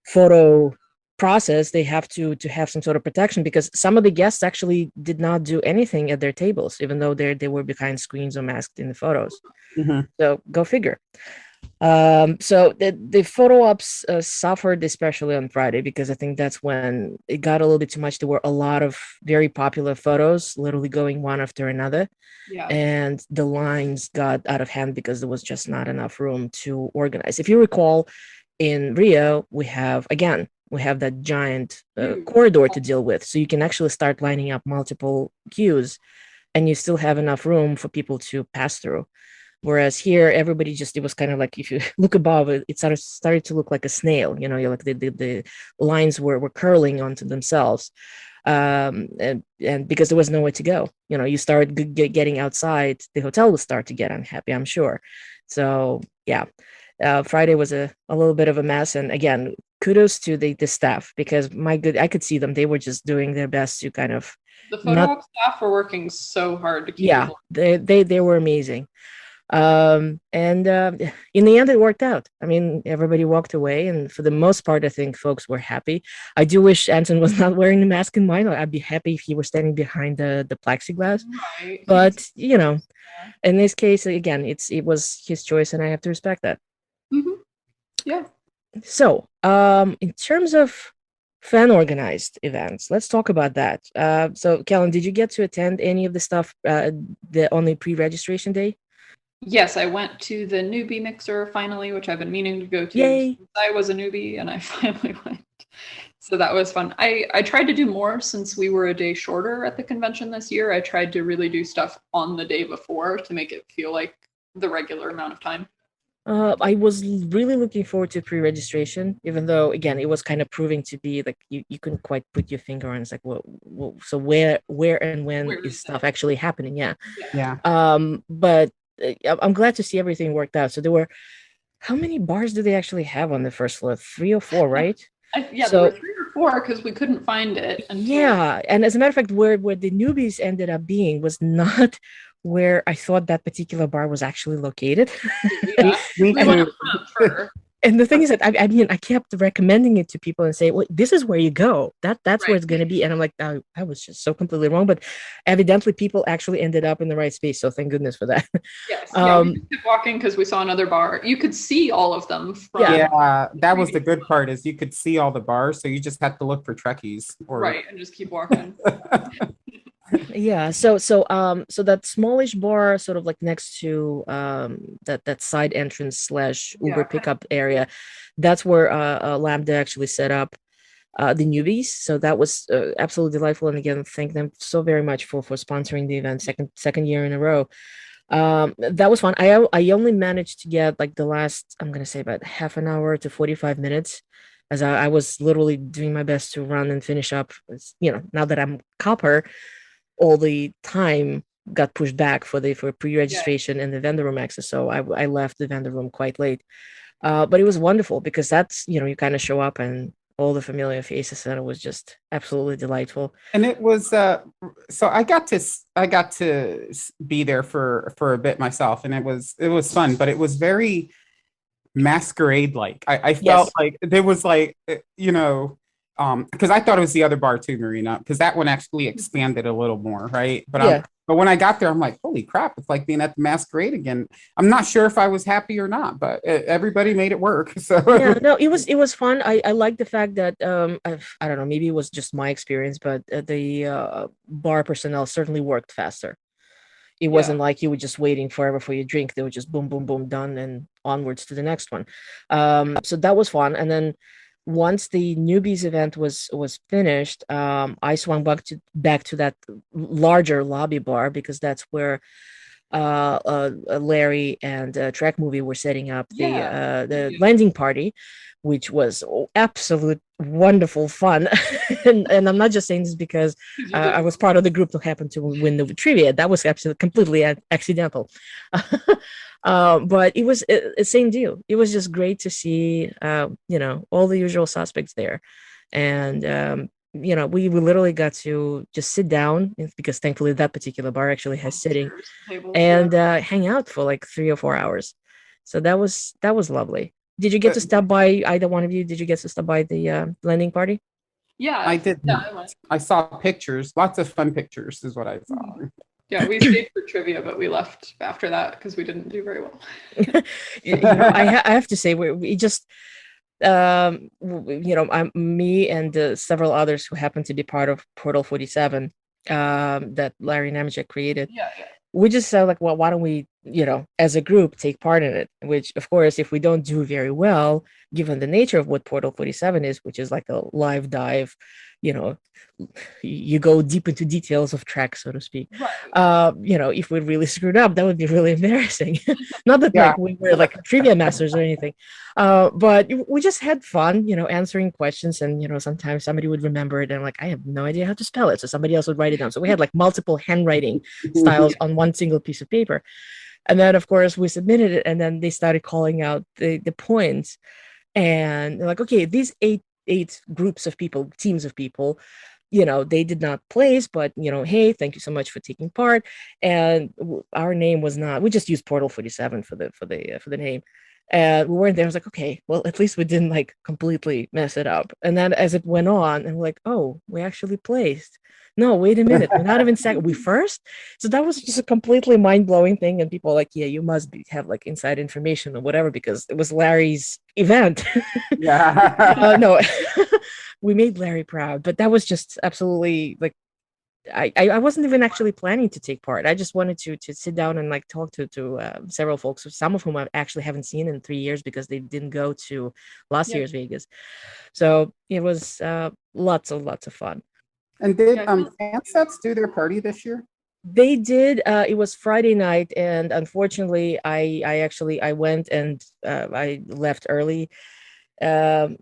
photo process, they have to have some sort of protection, because some of the guests actually did not do anything at their tables, even though they were behind screens or masked in the photos. So go figure. So the photo ops suffered, especially on Friday, because I think that's when it got a little bit too much. There were a lot of very popular photos literally going one after another. Yeah. And the lines got out of hand because there was just not enough room to organize. If you recall, in Rio, we have that giant corridor to deal with. So you can actually start lining up multiple queues and you still have enough room for people to pass through. Whereas here, everybody it was kind of like, if you look above it, it started to look like a snail, you know, you're like the lines were curling onto themselves. And because there was nowhere to go, you know, you start getting outside, the hotel will start to get unhappy, I'm sure. So yeah, Friday was a little bit of a mess. And again, kudos to the staff, because I could see them. They were just doing their best to kind of. The photo op staff were working so hard to keep. Yeah, they were amazing. And in the end, it worked out. I mean, everybody walked away, and for the most part, I think folks were happy. I do wish Anton was not wearing the mask in mine. I'd be happy if he were standing behind the plexiglass. Right. But you know, in this case, again, it was his choice, and I have to respect that. Yeah. So, in terms of fan organized events, let's talk about that. So, Kellan, did you get to attend any of the stuff on the pre-registration day? Yes, I went to the newbie mixer finally, which I've been meaning to go to. Yay. Since I was a newbie, and I finally went. So that was fun. I tried to do more since we were a day shorter at the convention this year. I tried to really do stuff on the day before to make it feel like the regular amount of time. I was really looking forward to pre-registration, even though, again, it was kind of proving to be like you couldn't quite put your finger on. It's like, well, so where and when is stuff actually happening? Yeah. But I'm glad to see everything worked out. So there were, how many bars do they actually have on the first floor? 3 or 4, right? There were 3 or 4 because we couldn't find it. Yeah, and as a matter of fact, where the newbies ended up being was not where I thought that particular bar was actually located. Yeah. We went and the thing is that I mean, I kept recommending it to people and say, well, this is where you go. That's right. Where it's going to be. And I'm like, I was just so completely wrong. But evidently people actually ended up in the right space. So thank goodness for that. Yes. We just kept walking because we saw another bar. You could see all of them. That was the good part, is you could see all the bars. So you just had to look for Trekkies. Right. And just keep walking. Yeah, so that smallish bar, sort of like next to that side entrance / Uber pickup area, that's where Lambda actually set up the newbies. So that was absolutely delightful, and again, thank them so very much for sponsoring the event second year in a row. That was fun. I only managed to get like the last, I'm gonna say, about half an hour to 45 minutes, as I was literally doing my best to run and finish up. You know, now that I'm copper, all the time got pushed back for pre-registration and the vendor room access. So I left the vendor room quite late. But it was wonderful because that's, you know, you kind of show up and all the familiar faces, and it was just absolutely delightful. And it was so I got to be there for a bit myself, and it was fun, but it was very masquerade like. I felt like there was like, you know, because I thought it was the other bar too, Marina, because that one actually expanded a little more, right? But but when I got there, I'm like, holy crap, it's like being at the masquerade again. I'm not sure if I was happy or not, but everybody made it work. So yeah, no, it was fun. I like the fact that I don't know, maybe it was just my experience, but the bar personnel certainly worked faster. It wasn't like you were just waiting forever for your drink. They were just boom, boom, boom, done, and onwards to the next one. So that was fun. And then once the newbies event was finished, I swung back to that larger lobby bar, because that's where Larry and Trek Movie were setting up the landing party, which was absolute wonderful fun. and I'm not just saying this because I was part of the group that happened to win the trivia. That was absolutely completely accidental. But it was a same deal. It was just great to see, all the usual suspects there. And we literally got to just sit down, because thankfully that particular bar actually has sitting, and hang out for like 3 or 4 hours. So that was lovely. Did you get to stop by, either one of you? Did you get to stop by the landing party? Yeah, I did. Yeah, I saw pictures, lots of fun pictures is what I saw. Yeah, we stayed for trivia, but we left after that because we didn't do very well. I have to say, we just me and several others who happen to be part of Portal 47 that Larry Nemechek created. Yeah. We just said, like, well, why don't we, as a group, take part in it? Which, of course, if we don't do very well, given the nature of what Portal 47 is, which is like a live dive, you go deep into details of tracks, so to speak. Right. If we really screwed up, that would be really embarrassing. Not that like we were like trivia masters or anything, but we just had fun, answering questions, and sometimes somebody would remember it and like, I have no idea how to spell it, so somebody else would write it down. So we had like multiple handwriting styles on one single piece of paper, and then of course we submitted it, and then they started calling out the points, and they're like, okay, these eight groups of people, teams of people, they did not place, but hey, thank you so much for taking part. And our name was not, we just used Portal 47 for the name, and we weren't there. I was like, okay, well, at least we didn't like completely mess it up. And then as it went on, and we're like, oh, we actually placed. No, wait a minute, we're not even second, we first. So that was just a completely mind-blowing thing, and people were like, yeah, you must have like inside information or whatever, because it was Larry's event. Yeah. No, we made Larry proud, but that was just absolutely like, I wasn't even actually planning to take part. I just wanted to sit down and like talk to several folks, some of whom I actually haven't seen in 3 years because they didn't go to last year's Vegas. So it was lots of fun. And did Fansets do their party this year? They did. It was Friday night, and unfortunately, I went and I left early. I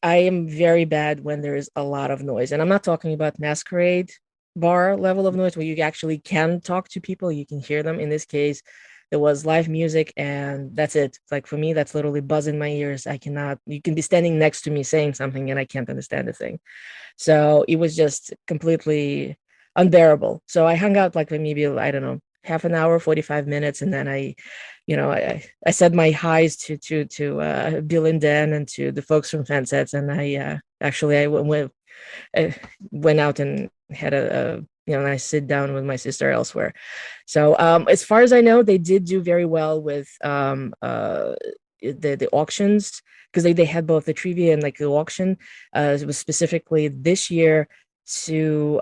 am very bad when there is a lot of noise, and I'm not talking about masquerade bar level of noise where you actually can talk to people, you can hear them. In this case, there was live music, and that's it. Like for me, that's literally buzz in my ears. I cannot. You can be standing next to me saying something, and I can't understand a thing. So it was just completely unbearable. So I hung out like for maybe, I don't know, half an hour, 45 minutes, and then I said my highs to Bill and Dan and to the folks from Fansets, and I went out and had a nice sit down with my sister elsewhere. So as far as I know, they did do very well with the auctions, because they had both the trivia and like the auction. It was specifically this year to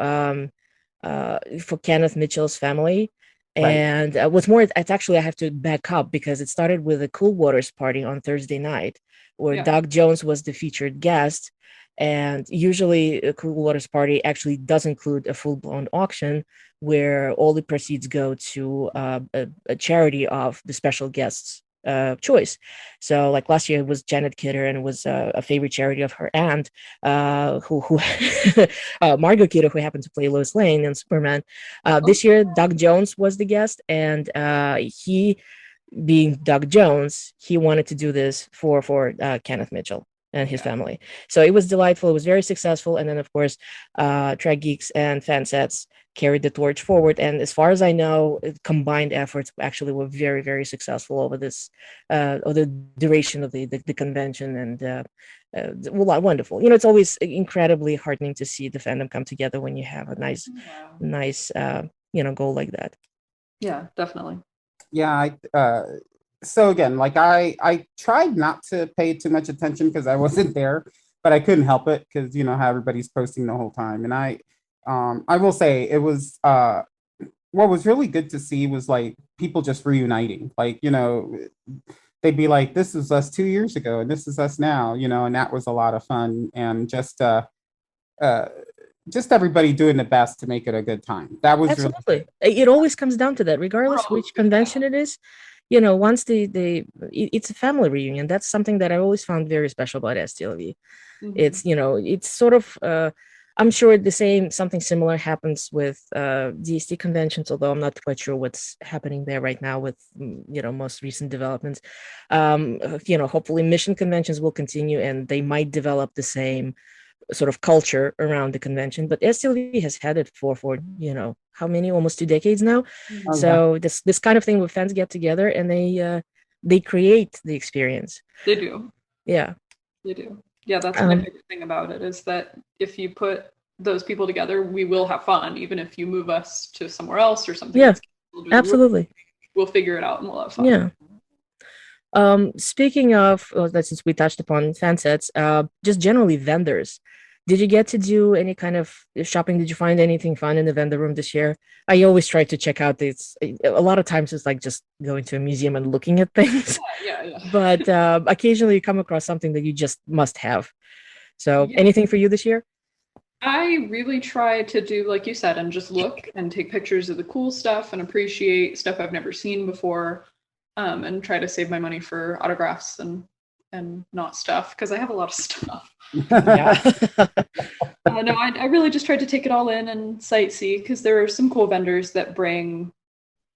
for Kenneth Mitchell's family. Right. And what's more, it's actually, I have to back up because it started with a Cool Waters party on Thursday night, where Doug Jones was the featured guest. And usually a Cool Waters party actually does include a full-blown auction where all the proceeds go to a charity of the special guest's choice. So like last year it was Janet Kidder, and it was a favorite charity of her aunt, who Margot Kidder, who happened to play Lois Lane in Superman. This year Doug Jones was the guest, and he, being Doug Jones, he wanted to do this for Kenneth Mitchell and his family. So it was delightful. It was very successful. And then, of course, Track Geeks and Fansets carried the torch forward. And as far as I know, combined efforts actually were very, very successful over this, or the duration of the convention. And wonderful. It's always incredibly heartening to see the fandom come together when you have a nice goal like that. Yeah, definitely. Yeah, so again, like I tried not to pay too much attention because I wasn't there, but I couldn't help it because how everybody's posting the whole time. And I will say it was what was really good to see was like people just reuniting. Like, they'd be like, this is us 2 years ago and this is us now, and that was a lot of fun. And just everybody doing the best to make it a good time. That was Absolutely. It always comes down to that, regardless which convention it is. Once it's a family reunion. That's something that I always found very special about STLV. It's sort of, I'm sure something similar happens with DST conventions, although I'm not quite sure what's happening there right now with, most recent developments. Hopefully mission conventions will continue and they might develop the same sort of culture around the convention, but STLV has had it for how many, almost 2 decades now. So this kind of thing where fans get together and they create the experience. They do. Yeah, they do. Yeah, that's my favorite thing about it, is that if you put those people together, we will have fun, even if you move us to somewhere else or something. Yeah, absolutely. We'll figure it out and we'll have fun. Yeah. Speaking of, since we touched upon fan sets, just generally vendors, did you get to do any kind of shopping? Did you find anything fun in the vendor room this year? I always try to check out this. A lot of times it's like just going to a museum and looking at things. Yeah. But occasionally you come across something that you just must have. So anything for you this year? I really try to do, like you said, and just look and take pictures of the cool stuff and appreciate stuff I've never seen before. And try to save my money for autographs and not stuff, because I have a lot of stuff. No, I really just tried to take it all in and sightsee, because there are some cool vendors that bring,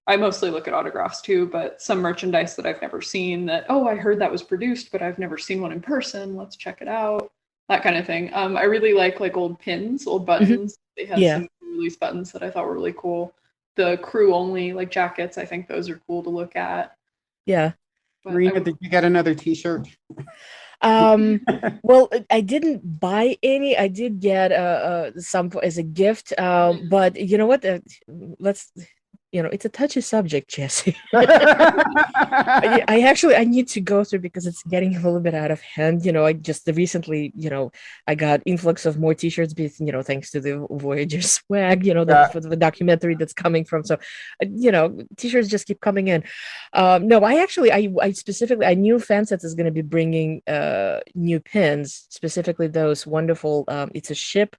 I mostly look at autographs too, but some merchandise that I've never seen that, I heard that was produced, but I've never seen one in person. Let's check it out. That kind of thing. I really like old pins, old buttons. They had some release buttons that I thought were really cool. The crew only jackets, I think those are cool to look at. Yeah. Marina, did you get another t-shirt? Well, I didn't buy any. I did get some as a gift. But you know what? It's a touchy subject, Jesse. I need to go through, because it's getting a little bit out of hand. I just recently, I got influx of more t-shirts, thanks to the Voyager swag, for the documentary that's coming from. So, t-shirts just keep coming in. No, I specifically, I knew Fansets is going to be bringing new pins, specifically those wonderful, it's a ship.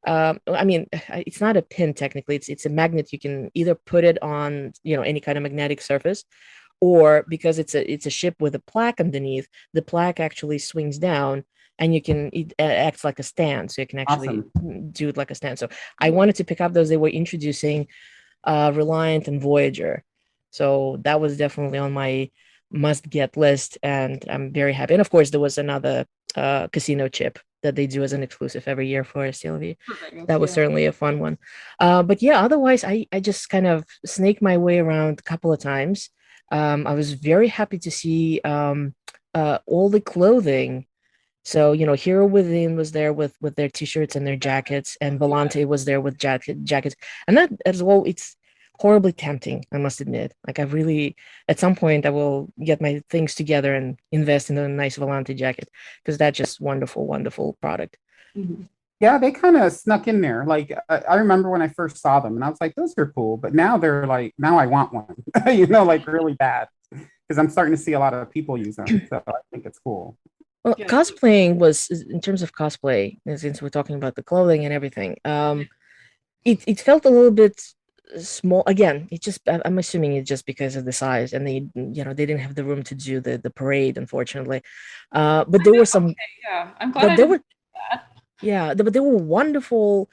It's not a pin technically. It's a magnet. You can either put it on, any kind of magnetic surface, or because it's a ship with a plaque underneath, the plaque actually swings down, and it acts like a stand. So you can actually do it like a stand. So I wanted to pick up those. They were introducing Reliant and Voyager, so that was definitely on my must-get list, and I'm very happy. And of course, there was another casino chip that they do as an exclusive every year for STLV. That was certainly a fun one. But yeah, otherwise, I just kind of snaked my way around a couple of times. I was very happy to see all the clothing. So, Hero Within was there with their t-shirts and their jackets, and Volante was there with jackets. And that as well, it's horribly tempting, I must admit. I really, at some point, I will get my things together and invest in a nice Volante jacket, because that's just wonderful, wonderful product. Mm-hmm. Yeah, they kind of snuck in there. I remember when I first saw them, and I was like, those are cool. But now they're now I want one, really bad, because I'm starting to see a lot of people use them. So I think it's cool. Well, cosplaying was, in terms of cosplay, since we're talking about the clothing and everything, it felt a little bit small. Again, I'm assuming it's just because of the size, and they didn't have the room to do the parade, unfortunately. But there were some. Yeah, I'm glad I didn't do that. Yeah, but there were wonderful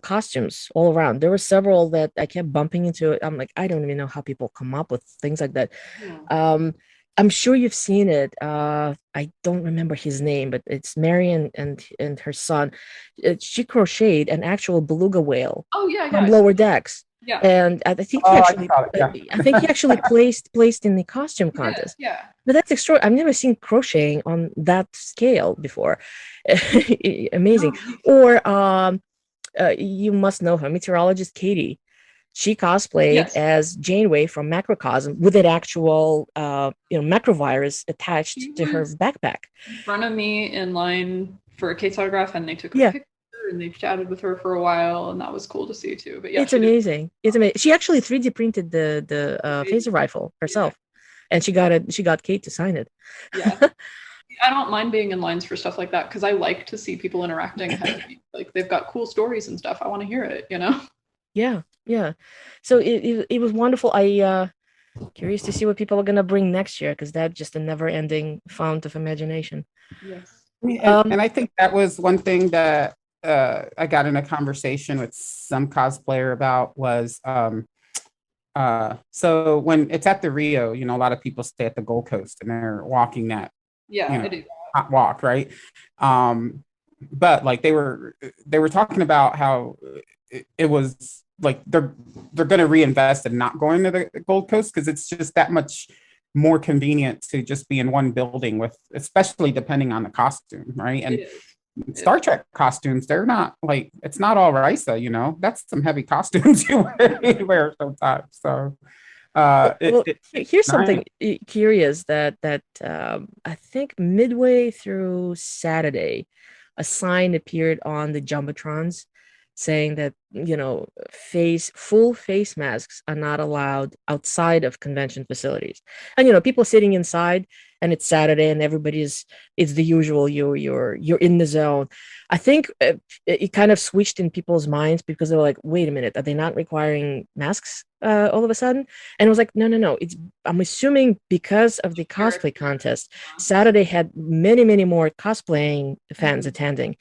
costumes all around. There were several that I kept bumping into. I'm like, I don't even know how people come up with things like that. Yeah. I'm sure you've seen it. I don't remember his name, but it's Mary and her son. She crocheted an actual beluga whale. Oh yeah, on Lower Decks. Yeah. And I think he actually placed in the costume contest. Yeah. But that's extraordinary. I've never seen crocheting on that scale before. Amazing. Or you must know her, meteorologist Katie. She cosplayed as Janeway from Macrocosm with an actual, macrovirus attached to her backpack. In front of me in line for a Kate's autograph, and they took a picture, and they've chatted with her for a while, and that was cool to see too. But yeah, It's amazing. It's amazing. She actually 3D printed the phaser rifle herself, and she got Kate to sign it. Yeah. I don't mind being in lines for stuff like that because I like to see people interacting ahead of me. Like they've got cool stories and stuff. I want to hear it, you know? Yeah, yeah. So it was wonderful. I curious to see what people are gonna bring next year because that's just a never-ending fount of imagination. Yes. And I think that was one thing that I got in a conversation with some cosplayer about was so when it's at the Rio, you know, a lot of people stay at the Gold Coast and they're walking that, Yeah, you know, I do. hot walk, right? But like they were talking about how it was like they're going to reinvest in not going to the Gold Coast because it's just that much more convenient to just be in one building with, especially depending on the costume, right? And Star Trek costumes, they're not like, it's not all Risa, you know, that's some heavy costumes you wear sometimes. So here's something curious that I think midway through Saturday, a sign appeared on the jumbotrons saying that, you know, full face masks are not allowed outside of convention facilities. And, you know, people sitting inside and it's Saturday and it's the usual, you're in the zone. I think it kind of switched in people's minds because they were like, wait a minute, are they not requiring masks all of a sudden? And it was like, no, I'm assuming because of the cosplay contest, Saturday had many more cosplaying fans attending.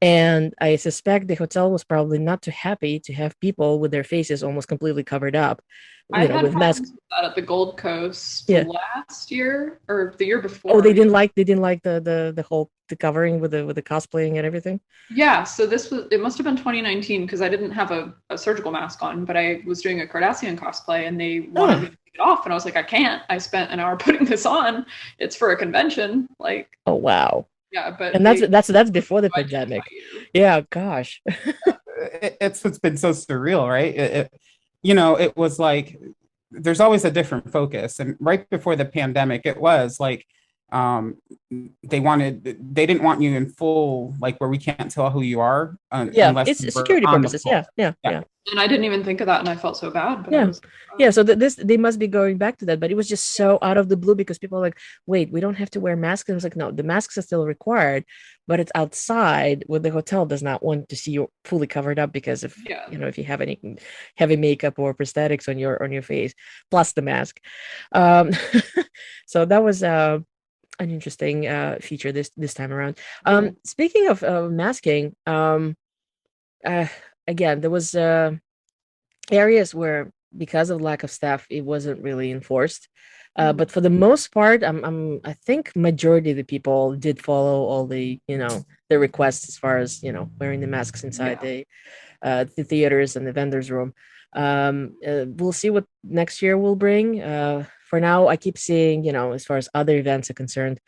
And I suspect the hotel was probably not too happy to have people with their faces almost completely covered up, with masks. At the Gold Coast last year or the year before. Oh, they didn't like the whole covering with the cosplaying and everything. Yeah, so it must have been 2019 because I didn't have a surgical mask on, but I was doing a Cardassian cosplay and they wanted me to take it off, and I was like, I can't. I spent an hour putting this on. It's for a convention. Like, oh wow. Yeah, but that's before the pandemic. Yeah, gosh. It's what's been so surreal, right? It was like there's always a different focus, and right before the pandemic, it was like they didn't want you in full, like where we can't tell who you are. Unless it's security purposes. Yeah. And I didn't even think of that, and I felt so bad. But so they must be going back to that, but it was just so out of the blue because people are like, wait, we don't have to wear masks. And I was like, no, the masks are still required, but it's outside where the hotel does not want to see you fully covered up because if if you have any heavy makeup or prosthetics on your face, plus the mask. So that was an interesting feature this time around. Speaking of masking, again, there was areas where because of lack of staff, it wasn't really enforced. But for the most part, I think majority of the people did follow all the the requests as far as wearing the masks inside the theaters and the vendors room. We'll see what next year will bring. For now, I keep seeing as far as other events are concerned,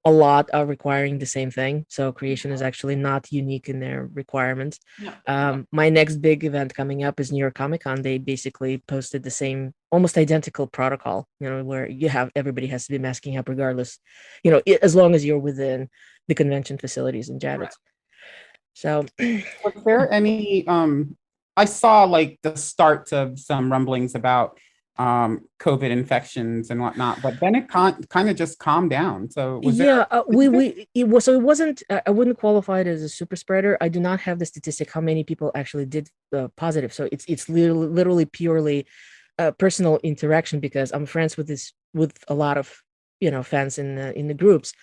a lot are requiring the same thing. So creation is actually not unique in their requirements. My next big event coming up is New York Comic Con. They basically posted the same, almost identical protocol, where everybody has to be masking up regardless, as long as you're within the convention facilities in Javits. So was there any, I saw like the start of some rumblings about COVID infections and whatnot, but then it kind of just calmed down. So it wasn't. I wouldn't qualify it as a super spreader. I do not have the statistic how many people actually did positive. So it's literally purely personal interaction because I'm friends with a lot of fans in the groups,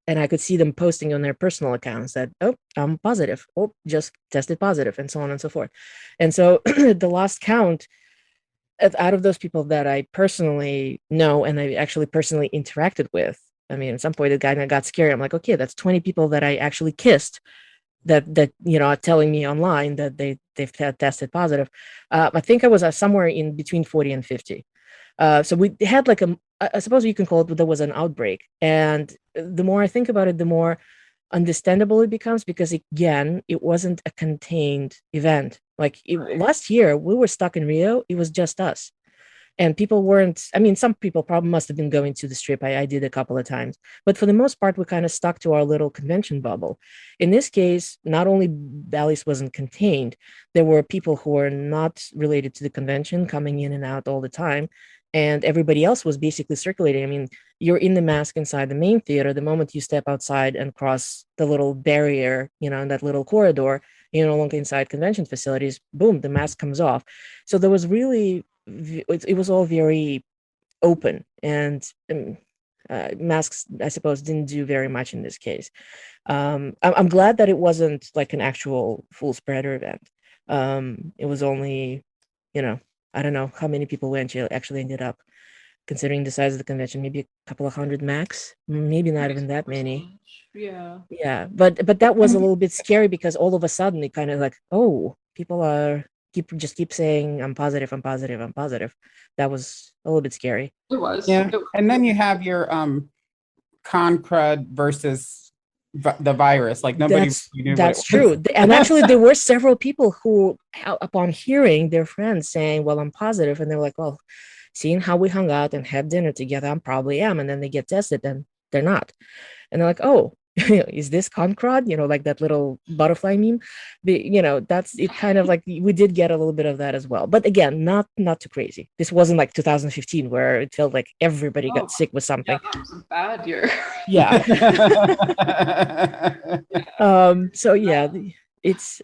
and I could see them posting on their personal accounts that I'm positive, just tested positive, and so on and so forth. And so the last count, out of those people that I personally know and I actually personally interacted with, I mean, at some point the guy got scary. I'm like, okay, that's 20 people that I actually kissed that are telling me online that they've tested positive. I think I was somewhere in between 40 and 50. So we had like I suppose you can call it, there was an outbreak. And the more I think about it, the more understandable it becomes because again, it wasn't a contained event. Like last year, we were stuck in Rio. It was just us. and people weren't, I mean, some people probably must have been going to the strip. I did a couple of times, but for the most part we kind of stuck to our little convention bubble. In this case, not only Bally's wasn't contained, there were people who were not related to the convention coming in and out all the time, and everybody else was basically circulating. I mean, you're in the mask inside the main theater. The moment you step outside and cross the little barrier, in that little corridor, you're no longer inside convention facilities. Boom, the mask comes off. So there was really, it was all very open, and masks, I suppose, didn't do very much in this case. I'm glad that it wasn't like an actual full spreader event. It was only, I don't know how many people actually ended up, considering the size of the convention, maybe a couple of hundred max, maybe not even that many. Yeah, but that was a little bit scary, because all of a sudden it kind of like, oh, people keep saying I'm positive, I'm positive, I'm positive. That was a little bit scary. It was. Yeah. And then you have your con crud versus the virus. Like nobody knew that's true. And actually there were several people who, upon hearing their friends saying, well, I'm positive, and they're like, well, seeing how we hung out and had dinner together, I probably am. And then they get tested and they're not. And they're like, oh, is this Concrod? Like that little butterfly meme. That's it. Kind of like we did get a little bit of that as well. But again, not too crazy. This wasn't like 2015 where it felt like everybody got sick with something. Yeah, that was a bad year. Yeah. So yeah, it's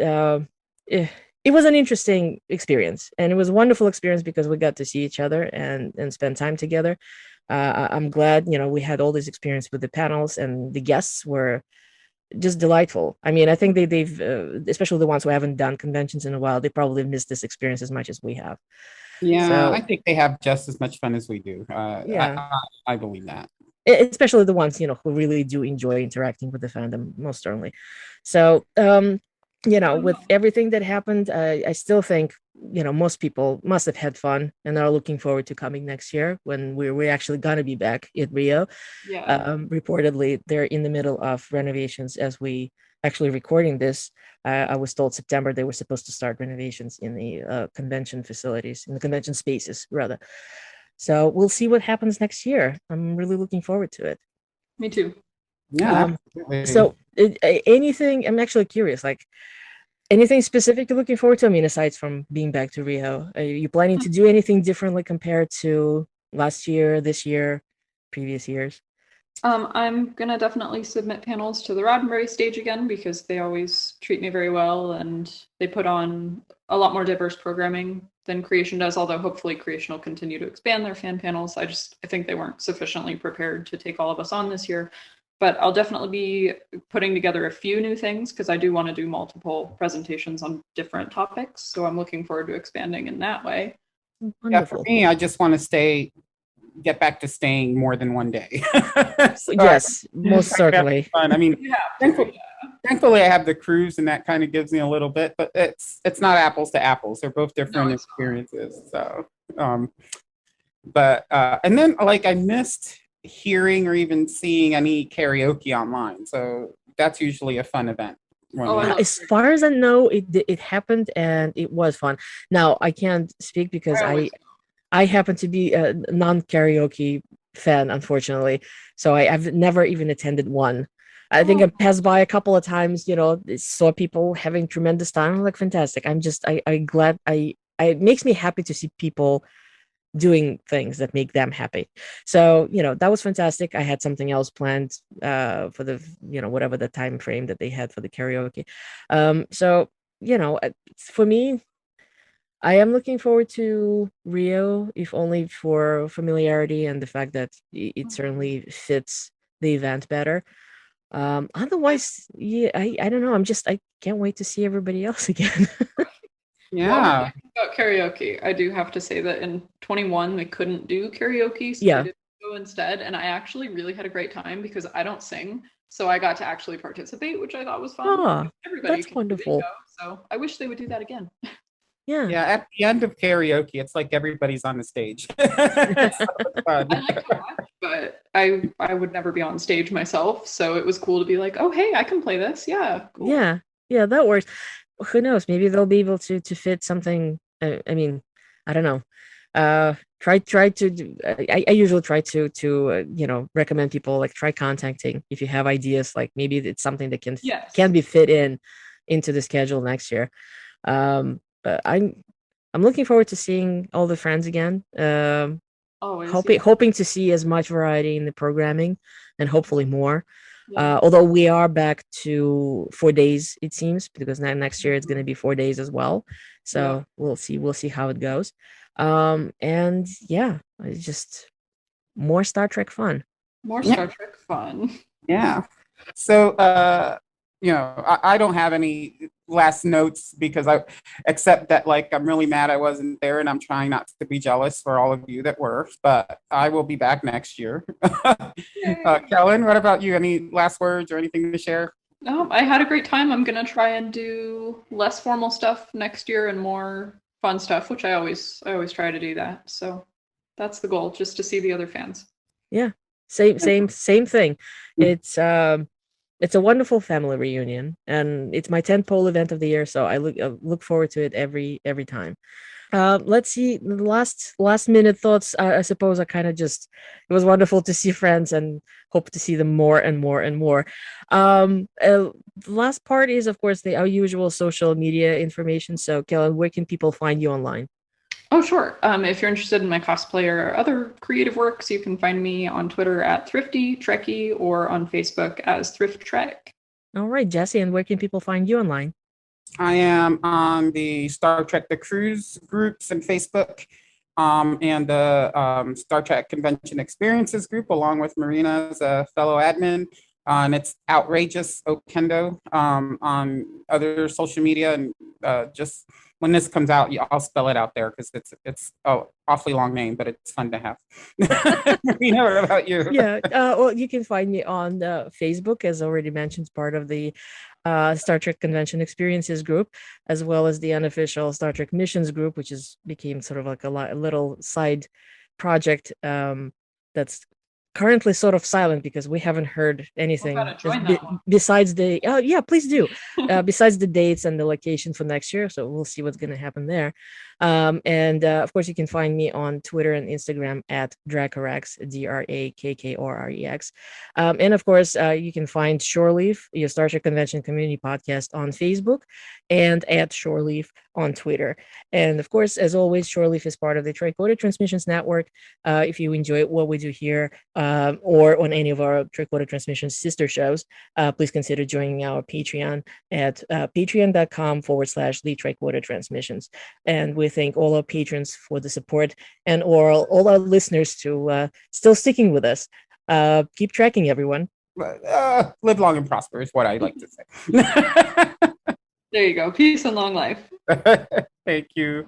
it was an interesting experience, and it was a wonderful experience because we got to see each other and spend time together. I'm glad, we had all this experience with the panels, and the guests were just delightful. I mean, I think they've, especially the ones who haven't done conventions in a while, they probably missed this experience as much as we have. Yeah, so, I think they have just as much fun as we do. Yeah, I believe that. Especially the ones, who really do enjoy interacting with the fandom, most certainly. So, with everything that happened, I still think, most people must have had fun and are looking forward to coming next year when we're actually going to be back at Rio. Yeah. Reportedly, they're in the middle of renovations as we actually recording this. I was told September they were supposed to start renovations in the convention facilities, in the convention spaces, rather. So we'll see what happens next year. I'm really looking forward to it. Me too. Yeah. So anything, I'm actually curious, like anything specific you're looking forward to? I mean, aside from being back to Rio, are you planning to do anything differently compared to last year, this year, previous years? I'm gonna definitely submit panels to the Roddenberry stage again, because they always treat me very well, and they put on a lot more diverse programming than Creation does, although hopefully Creation will continue to expand their fan panels. I think they weren't sufficiently prepared to take all of us on this year. But I'll definitely be putting together a few new things, because I do want to do multiple presentations on different topics. So I'm looking forward to expanding in that way. Wonderful. Yeah, for me, I just want to get back to staying more than one day. Yes, most certainly. Fun. I mean, thankfully I have the cruise, and that kind of gives me a little bit, but it's not apples to apples. They're both different experiences. So, and then like I missed hearing or even seeing any karaoke online, so that's usually a fun event. As far as I know, it happened and it was fun. Now I can't speak because I happen to be a non-karaoke fan, unfortunately, so I've never even attended one. I think I passed by a couple of times, saw people having tremendous time. I'm like, fantastic. I'm glad. It makes me happy to see people doing things that make them happy. So, that was fantastic. I had something else planned for the, whatever the time frame that they had for the karaoke. So, for me, I am looking forward to Rio, if only for familiarity and the fact that it certainly fits the event better. Otherwise, yeah, I don't know. I can't wait to see everybody else again. Yeah. About karaoke, I do have to say that in 21 they couldn't do karaoke, so Yeah. I did go instead, and I actually really had a great time because I don't sing, so I got to actually participate, which I thought was fun. Oh, Everybody that's can wonderful. bingo, so I wish they would do that again. Yeah. Yeah, at the end of karaoke, it's like everybody's on the stage. It's so fun. I like to watch, but I would never be on stage myself, so it was cool to be like, oh hey, I can play this. Yeah, cool. Yeah, that works. Who knows? Maybe they'll be able to fit something. I mean, I don't know. Try to do, I usually try to recommend people like try contacting if you have ideas, like maybe it's something that can be fit into the schedule next year. But I'm looking forward to seeing all the friends again. Always, hoping to see as much variety in the programming and hopefully more. Yeah. Although we are back to 4 days, it seems, because next year it's going to be 4 days as well. So we'll see how it goes. And yeah, it's just more Star Trek fun. More Star Trek fun. Yeah. So, I don't have any last notes because except that like I'm really mad I wasn't there and I'm trying not to be jealous for all of you that were, but I will be back next year. Kellan, what about you? Any last words or anything to share? No, I had a great time. I'm gonna try and do less formal stuff next year and more fun stuff, which I always try to do that. So that's the goal, just to see the other fans. Yeah, same thing. It's a wonderful family reunion, and it's my 10th pole event of the year, so I look forward to it every time. Let's see, the last minute thoughts. I suppose I kind of just, it was wonderful to see friends and hope to see them more and more and more. The last part is, of course, our usual social media information. So, Kellan, where can people find you online? Oh, sure. If you're interested in my cosplay or other creative works, you can find me on Twitter at Thrifty Trekkie or on Facebook as Thrift Trek. All right, Jesse, and where can people find you online? I am on the Star Trek The Cruise groups and Facebook, and the Star Trek Convention Experiences group, along with Marina as a fellow admin. And it's Outrageous Okendo on other social media, and just when this comes out, I'll spell it out there because it's awfully long name, but it's fun to have. Marina, what about you? Yeah, well, you can find me on Facebook, as already mentioned, part of the Star Trek Convention Experiences group, as well as the unofficial Star Trek Missions group, which became sort of like a little side project that's currently sort of silent because we haven't heard anything besides the please do besides the dates and the location for next year, so we'll see what's going to happen there. And of course you can find me on Twitter and Instagram at Dracorex, DRAKKOREX. And of course you can find Shoreleaf, your Star Trek Convention community podcast, on Facebook, and at Shoreleaf on Twitter. And of course, as always, Shoreleaf is part of the Triquoted Transmissions Network. If you enjoy what we do here, or on any of our Triquoted Transmissions sister shows, please consider joining our Patreon at patreon.com/the Triquoted Transmissions. And we thank all our patrons for the support, and all our listeners to still sticking with us. Keep tracking, everyone. Live long and prosper is what I like to say. There you go. Peace and long life. Thank you.